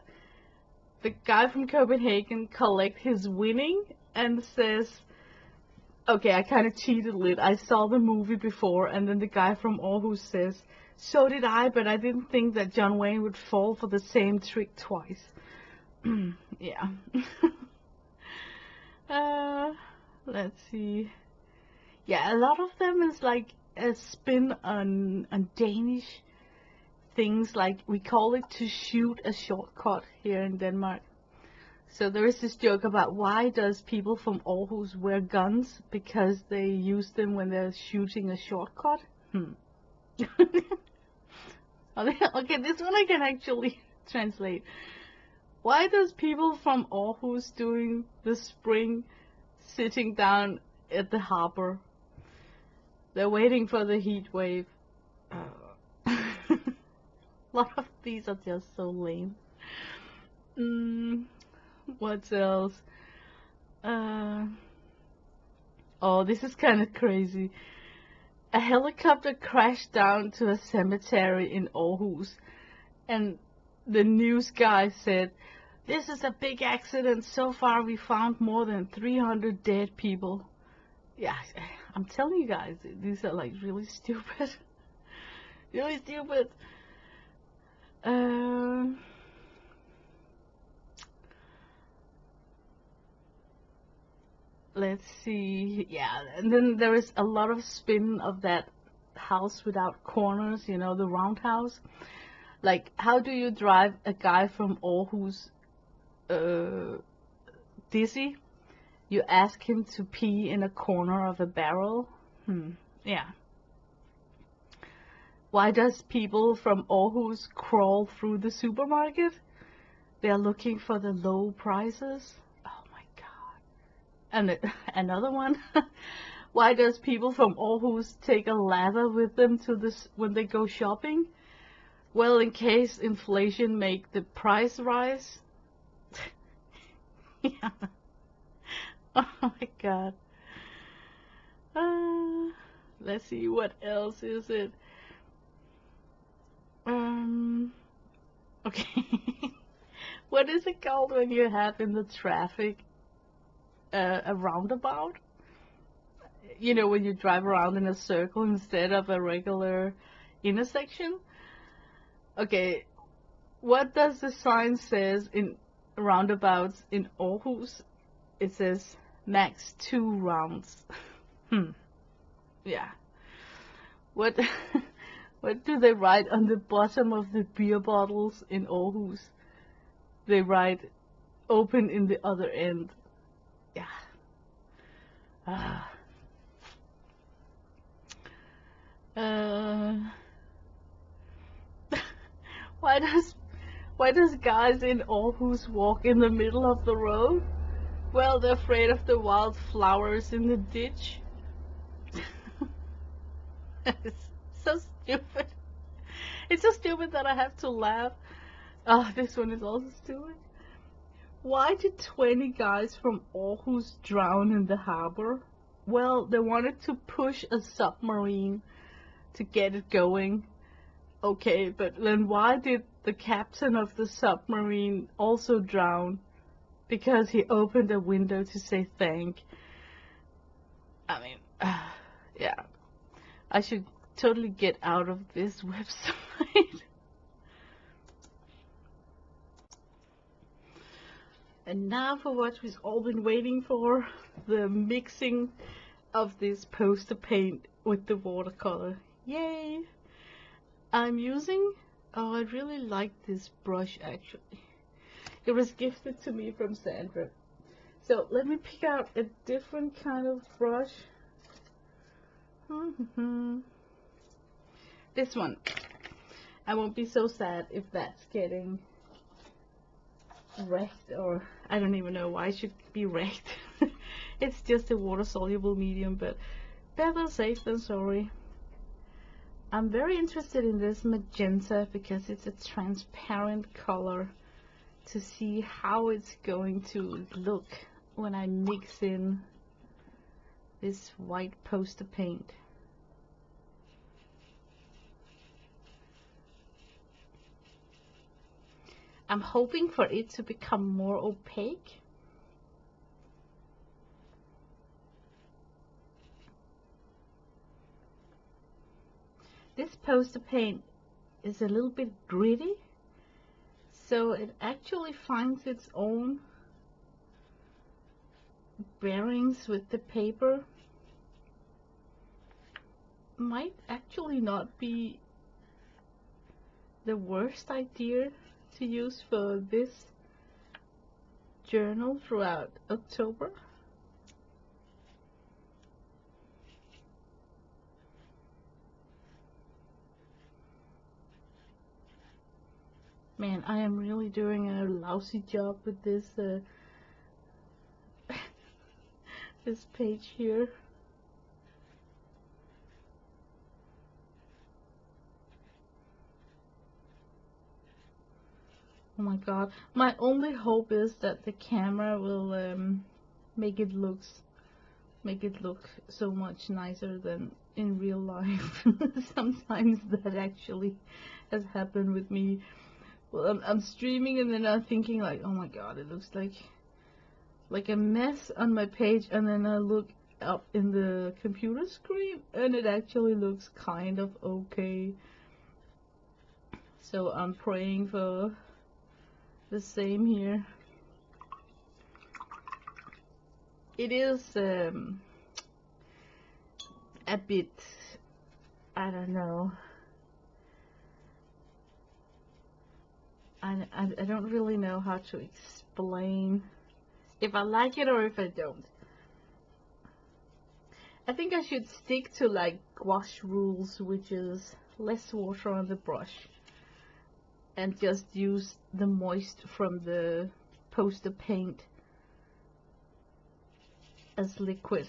the guy from Copenhagen collects his winning and says, okay, I kind of cheated a little. I saw the movie before. And then the guy from Aarhus says, so did I, but I didn't think that John Wayne would fall for the same trick twice. Yeah. Let's see. Yeah, a lot of them is like a spin on Danish things, like we call it to shoot a shortcut here in Denmark. So there is this joke about why does people from Aarhus wear guns? Because they use them when they're shooting a shortcut. Okay, this one I can actually translate. Why does people from Aarhus doing the spring sitting down at the harbor? They're waiting for the heat wave. A lot of these are just so lame. What else? Oh, this is kind of crazy. A helicopter crashed down to a cemetery in Aarhus, and the news guy said, this is a big accident. So far we found more than 300 dead people. Yeah, I'm telling you guys, these are like really stupid. Really stupid. Let's see. Yeah, and then there is a lot of spin of that house without corners, you know, the roundhouse. Like, how do you drive a guy from Aarhus dizzy? You ask him to pee in a corner of a barrel. Yeah. Why does people from Aarhus crawl through the supermarket? They're looking for the low prices. Oh my god. And another one. Why does people from Aarhus take a ladder with them to this when they go shopping? Well, in case inflation make the price rise. Yeah. Oh my god. Let's see, what else is it? Okay. What is it called when you have in the traffic a roundabout? you know, when you drive around in a circle instead of a regular intersection. Okay, what does the sign says in roundabouts in Aarhus? It says max 2 rounds. Yeah. What what do they write on the bottom of the beer bottles in Aarhus? They write open in the other end. Yeah. Uh, why does guys in Aarhus walk in the middle of the road? Well, they're afraid of the wild flowers in the ditch. It's so stupid. It's so stupid that I have to laugh. Oh, this one is also stupid. Why did 20 guys from Aarhus drown in the harbor? Well, they wanted to push a submarine to get it going. Okay, but then why did the captain of the submarine also drown? Because he opened a window to say thank. I mean, yeah. I should totally get out of this website. And now for what we've all been waiting for, the mixing of this poster paint with the watercolor. Yay! I'm using, oh, I really like this brush actually. It was gifted to me from Sandra. So let me pick out a different kind of brush. This one. I won't be so sad if that's getting wrecked, or I don't even know why it should be wrecked. It's just a water soluble medium, but better safe than sorry. I'm very interested in this magenta because it's a transparent color, to see how it's going to look when I mix in this white poster paint. I'm hoping for it to become more opaque. This poster paint is a little bit gritty, so it actually finds its own bearings with the paper. Might actually not be the worst idea to use for this journal throughout October. Man, I am really doing a lousy job with this this page here. Oh my god. My only hope is that the camera will make it look so much nicer than in real life. Sometimes that actually has happened with me. Well, I'm streaming and then I'm thinking like, oh my god, it looks like a mess on my page, and then I look up in the computer screen and it actually looks kind of okay. So I'm praying for the same here. It is a bit, I don't know, I don't really know how to explain if I like it or if I don't. I think I should stick to like gouache rules, which is less water on the brush and just use the moist from the poster paint as liquid.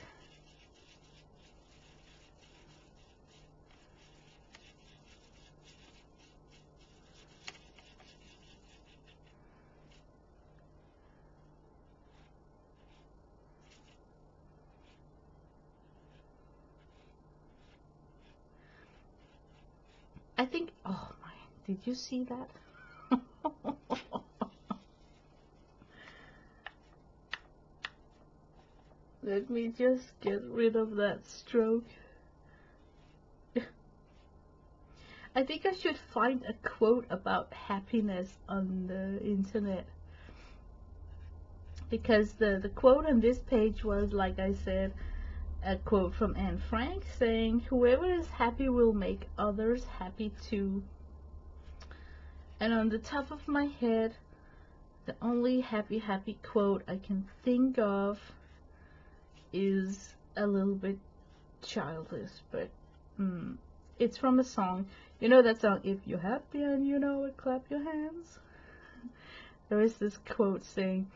I think, oh my, did you see that? Let me just get rid of that stroke. I think I should find a quote about happiness on the internet. Because the quote on this page was, like I said, a quote from Anne Frank saying, "Whoever is happy will make others happy too." And on the top of my head, the only happy quote I can think of is a little bit childish, but it's from a song. You know that song, "If you're happy and you know it, clap your hands"? There is this quote saying,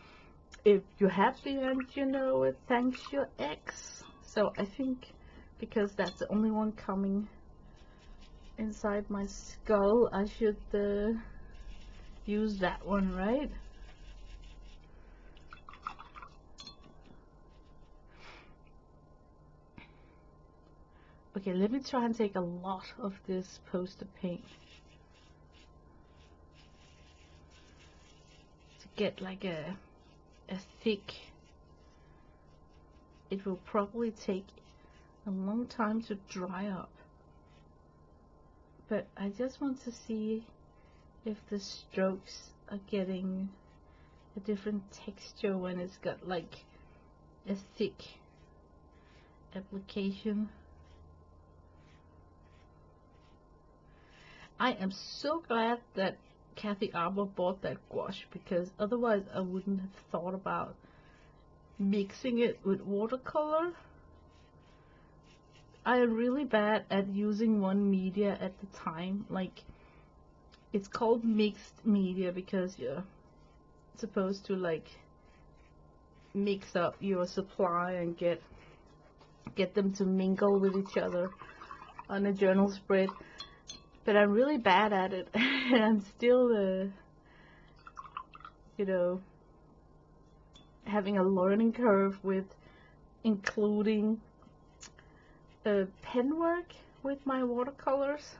"If you're happy and you know it, thanks your ex." So I think because that's the only one coming inside my skull, I should use that one, right? Okay, let me try and take a lot of this poster paint to get like a thick. It will probably take a long time to dry up, but I just want to see if the strokes are getting a different texture when it's got like a thick application. I am so glad that Kathy Arbour bought that gouache, because otherwise I wouldn't have thought about mixing it with watercolor. I am really bad at using one media at the time. Like, it's called mixed media because you're supposed to like mix up your supply and get them to mingle with each other on a journal spread. But I'm really bad at it, and I'm still, you know, having a learning curve with including pen work with my watercolors.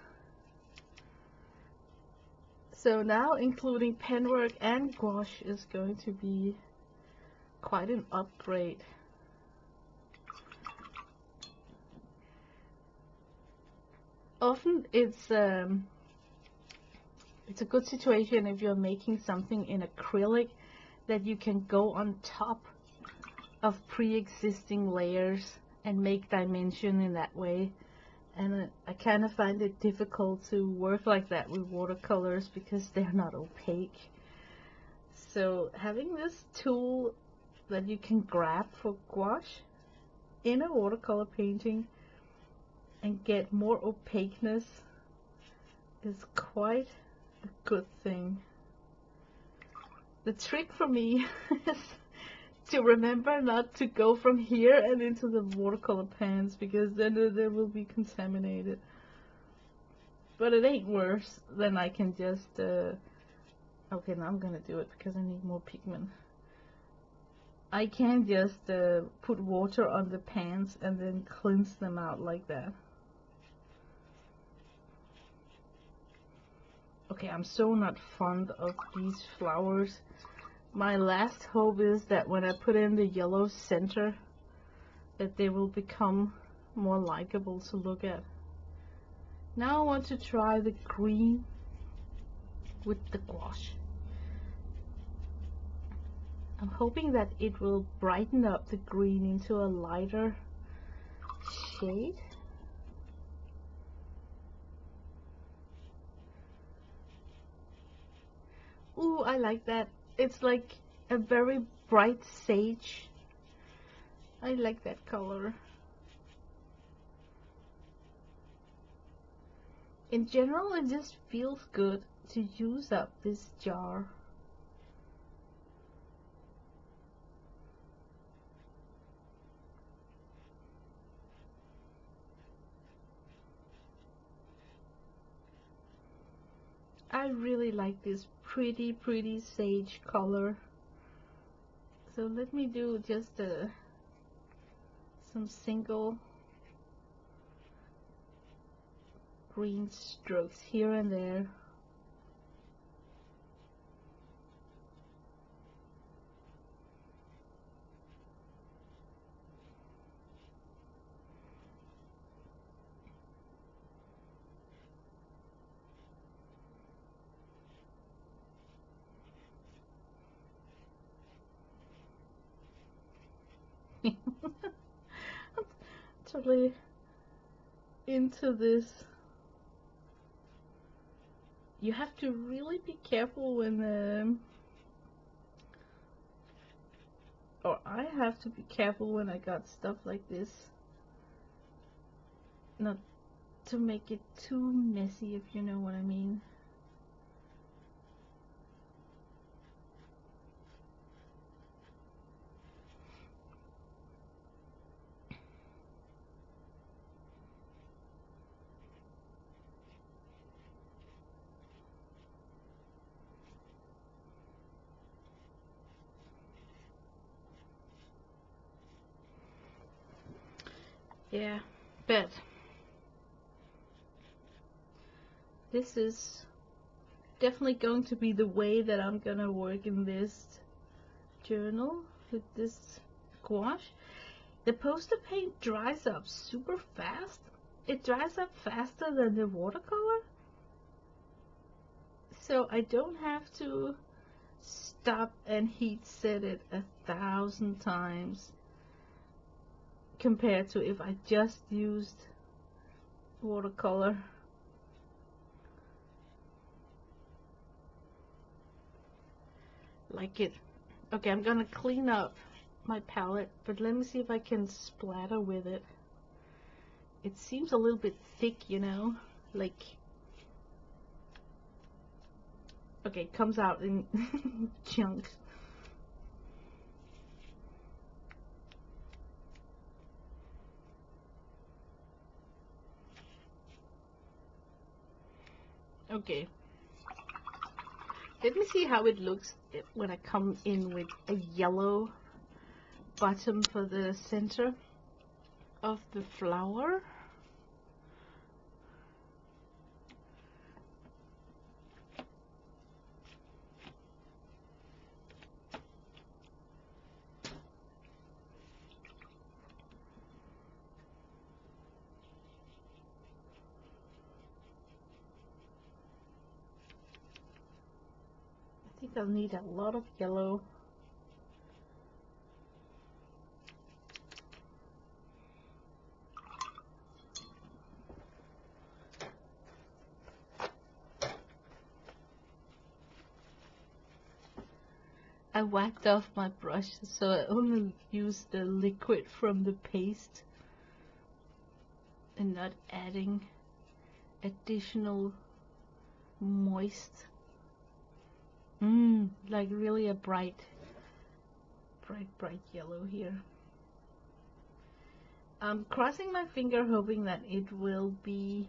So now including pen work and gouache is going to be quite an upgrade. Often it's a good situation if you're making something in acrylic that you can go on top of pre-existing layers and make dimension in that way. And I kind of find it difficult to work like that with watercolors because they're not opaque. So having this tool that you can grab for gouache in a watercolor painting and get more opaqueness is quite a good thing. The trick for me is to remember not to go from here and into the watercolor pans, because then they will be contaminated. But it ain't worse than I can just okay, now I'm gonna do it because I need more pigment. I can just put water on the pans and then cleanse them out like that. Okay, I'm so not fond of these flowers. My last hope is that when I put in the yellow center, that they will become more likable to look at. Now I want to try the green with the gouache. I'm hoping that it will brighten up the green into a lighter shade. Ooh, I like that. It's like a very bright sage. I like that color. In general, it just feels good to use up this jar. I really like this pretty sage color. So let me do just some single green strokes here and there. I'm totally into this. You have to really be careful when, or I have to be careful when I got stuff like this, not to make it too messy, if you know what I mean. Yeah, but this is definitely going to be the way that I'm gonna work in this journal with this gouache. The poster paint dries up super fast. It dries up faster than the watercolor, so I don't have to stop and heat set it 1,000 times compared to if I just used watercolor. Like it. Okay, I'm gonna clean up my palette, but let me see if I can splatter with it. It seems a little bit thick, you know, like, okay, it comes out in chunks. Okay, let me see how it looks when I come in with a yellow bottom for the center of the flower. I think I'll need a lot of yellow. I whacked off my brush, so I only use the liquid from the paste and not adding additional moist. Like really a bright yellow here. I'm crossing my finger hoping that it will be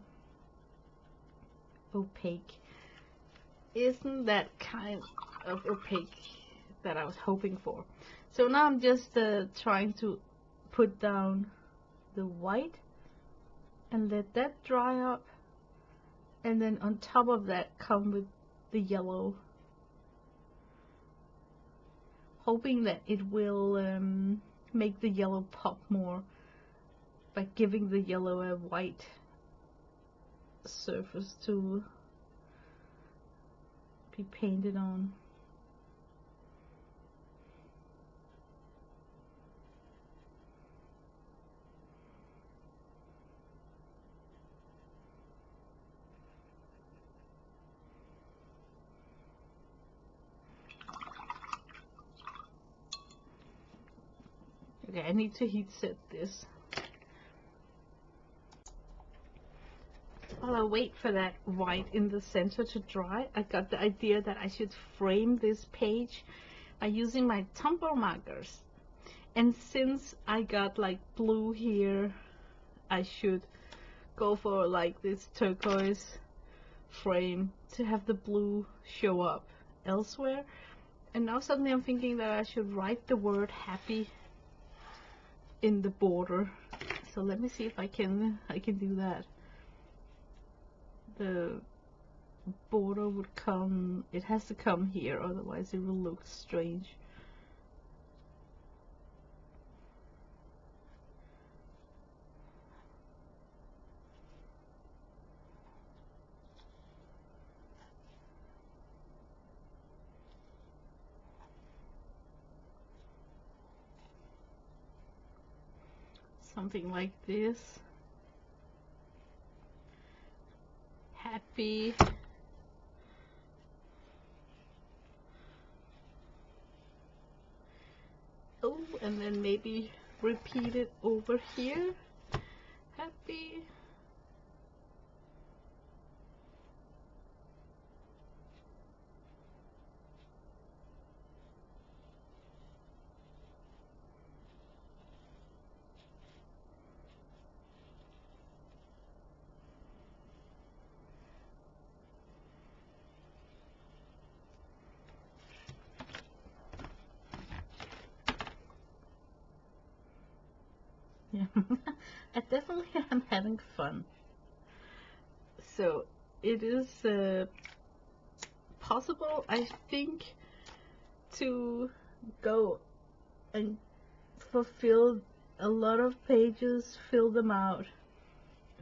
opaque. Isn't that kind of opaque that I was hoping for? So now I'm just trying to put down the white and let that dry up, and then on top of that come with the yellow, hoping that it will make the yellow pop more by giving the yellow a white surface to be painted on. Okay, I need to heat set this. While I wait for that white in the center to dry, I got the idea that I should frame this page by using my Tumblr markers. And since I got like blue here, I should go for like this turquoise frame to have the blue show up elsewhere. And now suddenly I'm thinking that I should write the word happy in the border. So let me see if I can do that. The border would come, it has to come here, otherwise it will look strange. something like this. Happy. Oh, and then maybe repeat it over here. Happy. Yeah, I definitely am having fun. So it is possible, I think, to go and fulfill a lot of pages, fill them out,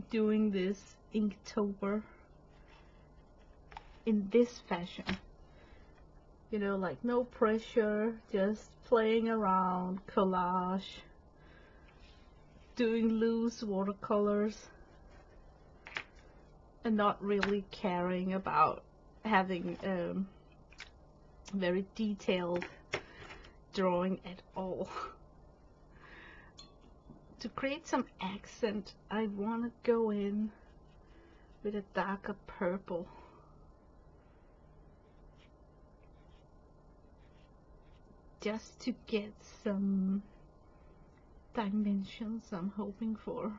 doing this Inktober in this fashion. You know, like no pressure, just playing around, collage, doing loose watercolors, and not really caring about having very detailed drawing at all. To create some accent, I want to go in with a darker purple. Just to get some dimensions I'm hoping for.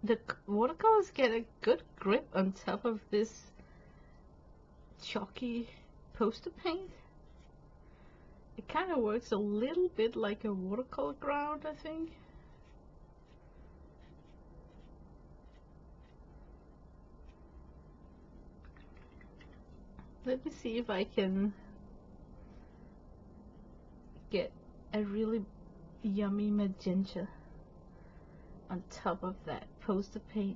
The watercolors get a good grip on top of this chalky poster paint. It kind of works a little bit like a watercolor ground, I think. Let me see if I can get a really yummy magenta on top of that poster paint.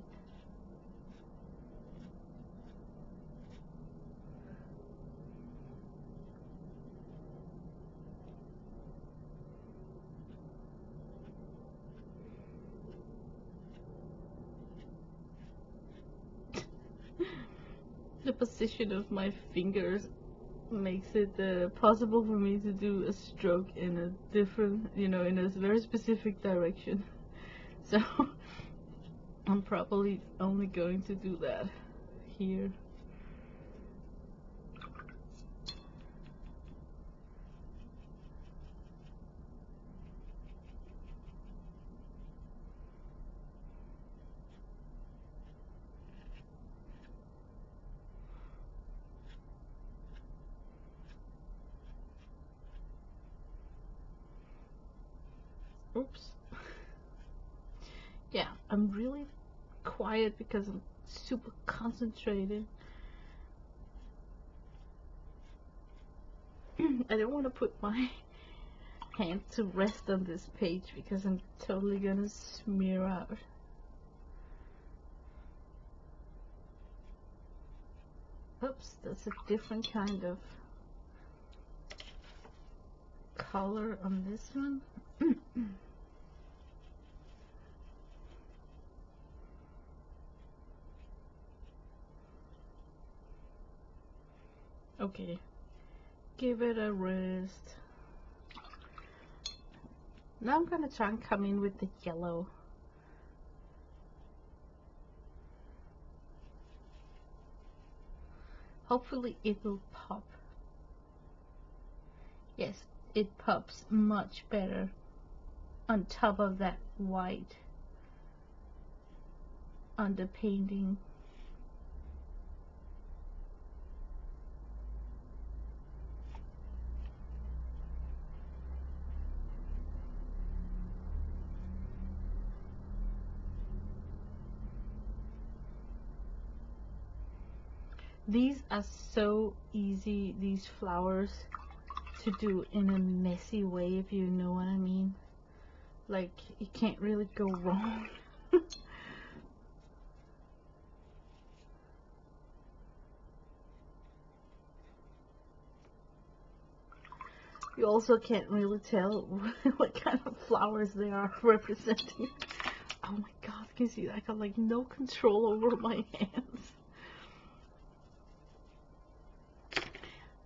The position of my fingers makes it possible for me to do a stroke in a different, you know, in a very specific direction. So I'm probably only going to do that here. Oops. Yeah, I'm really quiet because I'm super concentrated. I don't want to put my hand to rest on this page because I'm totally gonna smear out. Oops, that's a different kind of color on this one. Okay, give it a rest. Now I'm gonna try and come in with the yellow. Hopefully it will pop. Yes, it pops much better on top of that white underpainting. These are so easy, these flowers, to do in a messy way, if you know what I mean. Like, you can't really go wrong. You also can't really tell what kind of flowers they are representing. Oh my god, you can see I got like no control over my hands.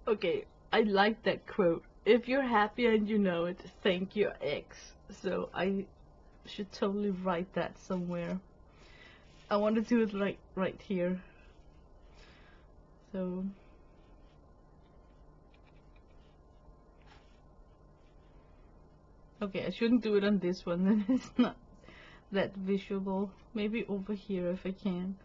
Okay, I like that quote. If you're happy and you know it, thank your ex. So I should totally write that somewhere. I want to do it like right here. So okay, I shouldn't do it on this one, then it's not that visual. Maybe over here if I can.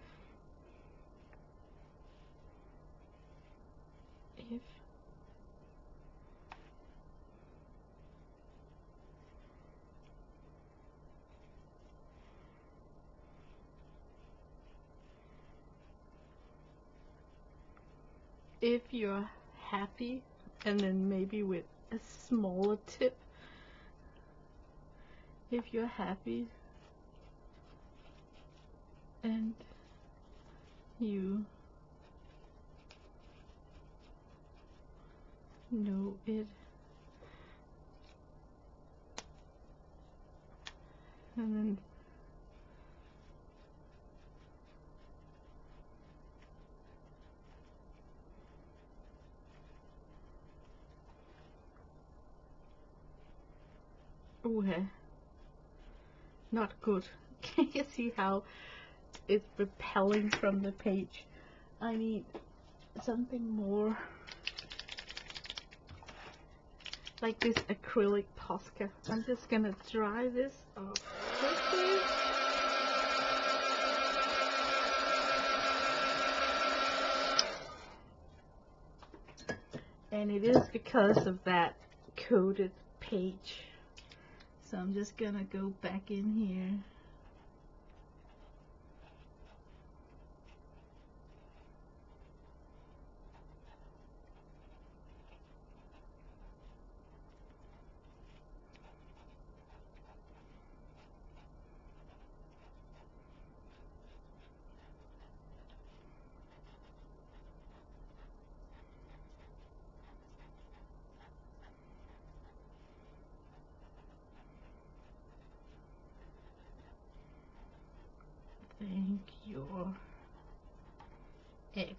If you're happy, and then maybe with a smaller tip, if you're happy and you know it, and then okay, not good. Can you see how it's repelling from the page? I need something more like this acrylic Posca. I'm just gonna dry this off quickly. And it is because of that coated page. So I'm just gonna go back in here. Thank your ex.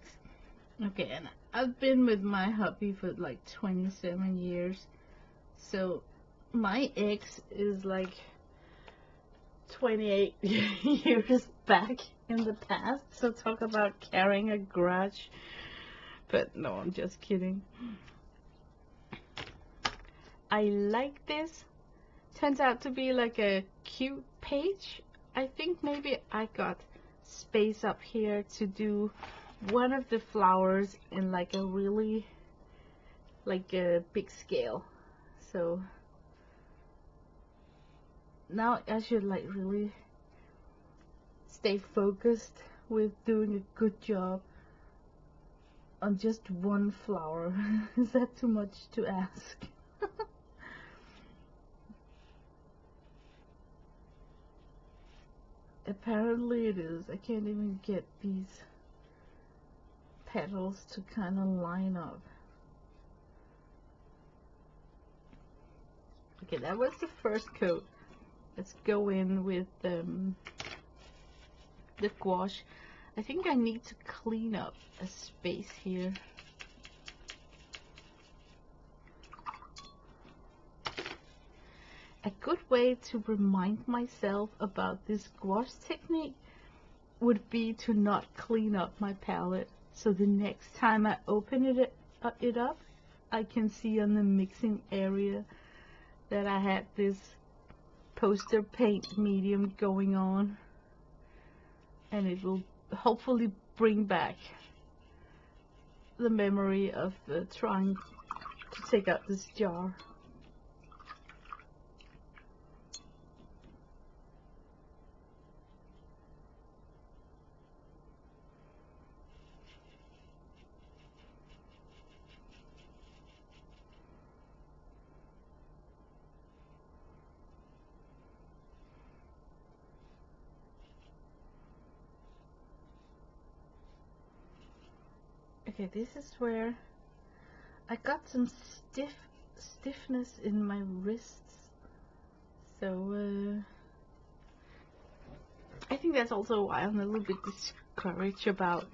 Okay, and I've been with my hubby for like 27 years. So my ex is like 28 years back in the past. So talk about carrying a grudge. But no, I'm just kidding. I like this. Turns out to be like a cute page. I think maybe I got space up here to do one of the flowers in like a really like a big scale. So now I should like really stay focused with doing a good job on just one flower. Is that too much to ask? Apparently it is. I can't even get these petals to kind of line up. Okay, that was the first coat. Let's go in with the gouache. I think I need to clean up a space here. A good way to remind myself about this gouache technique would be to not clean up my palette. So the next time I open it up, I can see on the mixing area that I had this poster paint medium going on. And it will hopefully bring back the memory of trying to take out this jar. Okay, this is where I got some stiffness in my wrists. So I think that's also why I'm a little bit discouraged about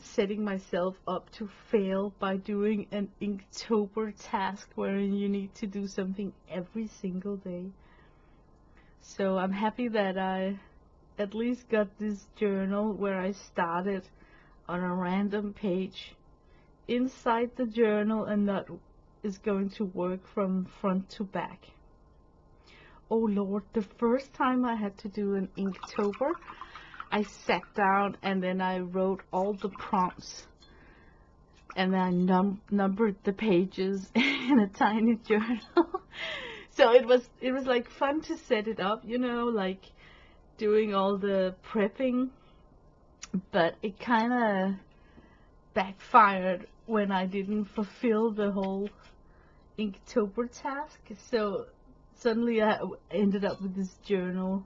setting myself up to fail by doing an Inktober task wherein you need to do something every single day. So I'm happy that I at least got this journal where I started on a random page inside the journal and that is going to work from front to back. Oh Lord, the first time I had to do an Inktober, I sat down and then I wrote all the prompts and then I numbered the pages in a tiny journal. So it was like fun to set it up, you know, like doing all the prepping, but it kind of backfired when I didn't fulfill the whole Inktober task. So suddenly I ended up with this journal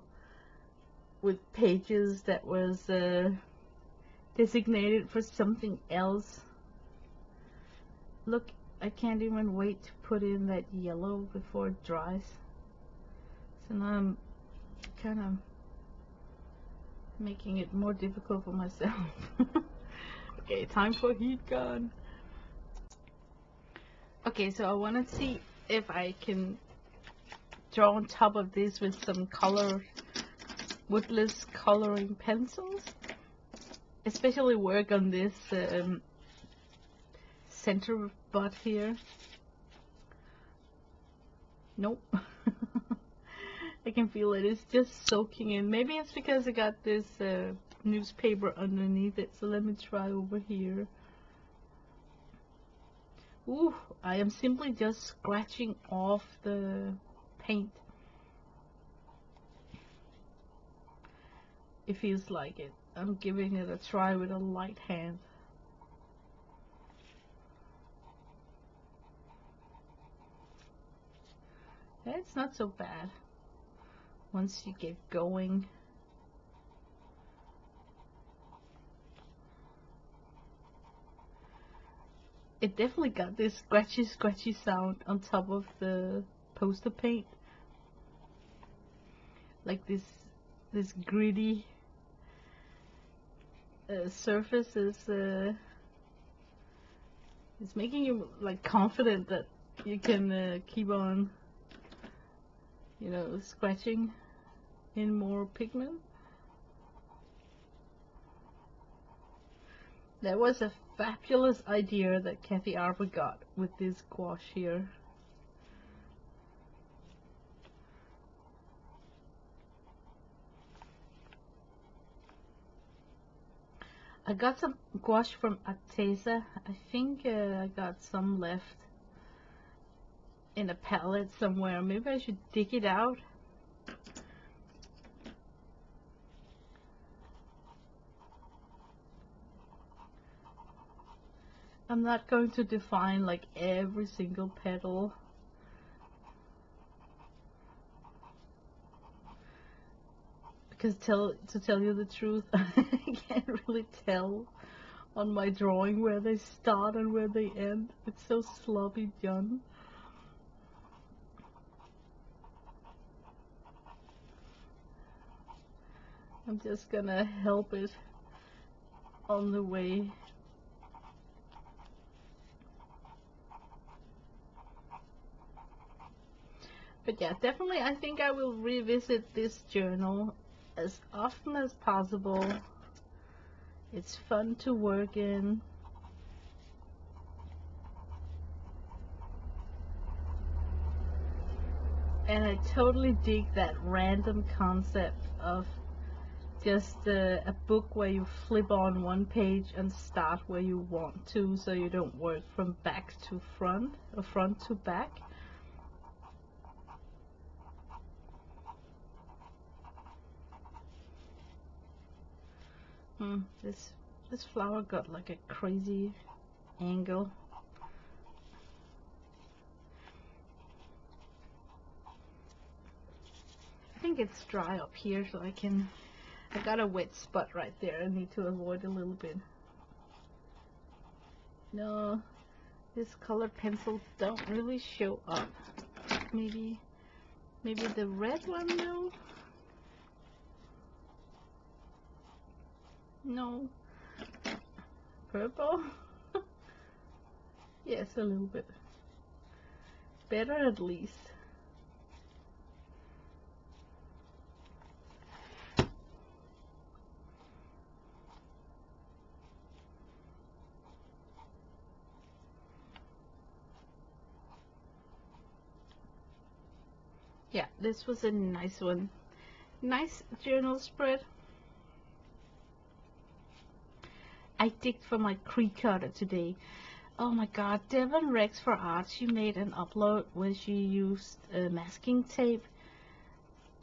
with pages that was designated for something else. Look, I can't even wait to put in that yellow before it dries. So now I'm kind of making it more difficult for myself. Okay, time for heat gun. Okay, so I want to see if I can draw on top of this with some woodless coloring pencils. Especially work on this center butt here. Nope. I can feel it. It's just soaking in. Maybe it's because I got this newspaper underneath it. So let me try over here. Ooh, I am simply just scratching off the paint. It feels like it. I'm giving it a try with a light hand. Yeah, it's not so bad once you get going. It definitely got this scratchy sound on top of the poster paint. Like this gritty surface is making you like confident that you can keep on, you know, scratching in more pigment. That was a fabulous idea that Kathy Arbour got with this gouache here. I got some gouache from Arteza. I think I got some left in a palette somewhere. Maybe I should dig it out. I'm not going to define like every single petal. Because to tell you the truth, I can't really tell on my drawing where they start and where they end. It's so sloppy done. I'm just gonna help it on the way. But yeah, definitely I think I will revisit this journal as often as possible. It's fun to work in. And I totally dig that random concept of just a book where you flip on one page and start where you want to, so you don't work from back to front or front to back. This flower got like a crazy angle. I think it's dry up here, so I got a wet spot right there I need to avoid a little bit. No, this colored pencil don't really show up. Maybe the red one though? No. Purple? Yes, a little bit. Better at least. Yeah, this was a nice one. Nice journal spread. I digged for my creek cutter today. Oh my god, Devon Rex for Art, she made an upload where she used masking tape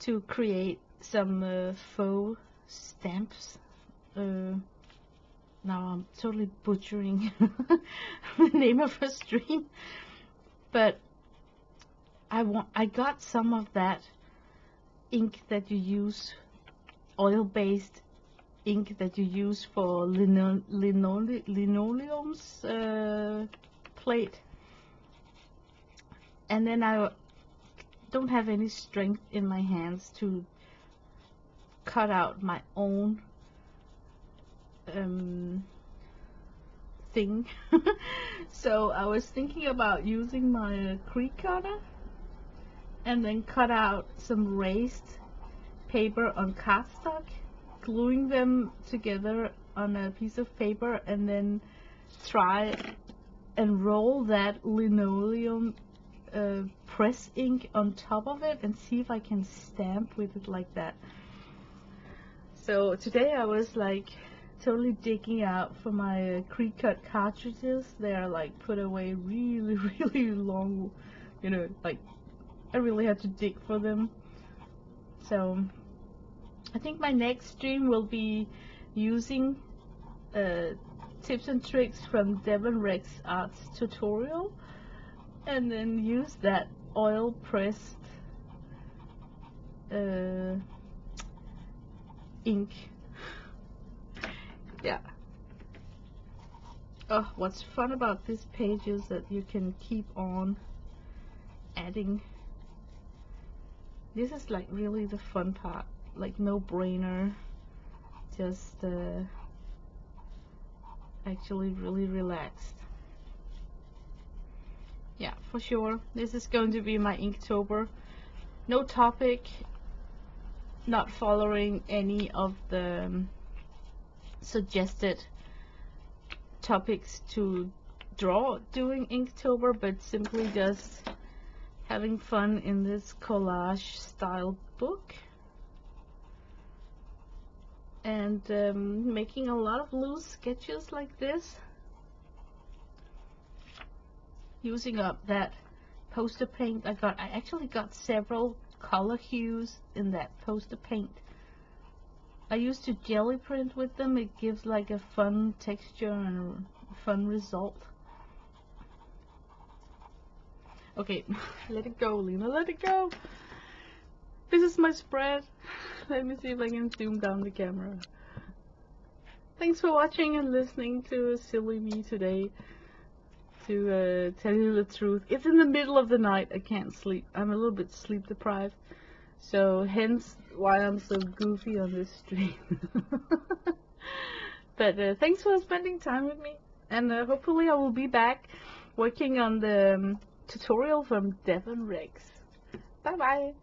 to create some faux stamps. Now I'm totally butchering the name of her stream, but I got some of that ink that you use, oil-based ink that you use for linoleum's plate, and then I don't have any strength in my hands to cut out my own thing. So I was thinking about using my creek cutter and then cut out some raised paper on cardstock, gluing them together on a piece of paper, and then try and roll that linoleum press ink on top of it and see if I can stamp with it like that. So today I was like totally digging out for my creek cut cartridges. They are like put away really long, you know, like I really had to dig for them. So I think my next stream will be using tips and tricks from Devon Rex Art's tutorial, and then use that oil pressed ink. Yeah. Oh, what's fun about this page is that you can keep on adding. This is like really the fun part, like no brainer, just actually really relaxed. Yeah, for sure. This is going to be my Inktober. No topic, not following any of the suggested topics to draw doing Inktober, but simply just having fun in this collage style book and making a lot of loose sketches like this, using up that poster paint I got. I actually got several color hues in that poster paint. I used to jelly print with them. It gives like a fun texture and a fun result. Okay, let it go, Lena, let it go. This is my spread. Let me see if I can zoom down the camera. Thanks for watching and listening to silly me today. To tell you the truth, it's in the middle of the night. I can't sleep. I'm a little bit sleep deprived, so hence why I'm so goofy on this stream. But thanks for spending time with me, and hopefully I will be back working on the tutorial from Devon Rex. Bye bye.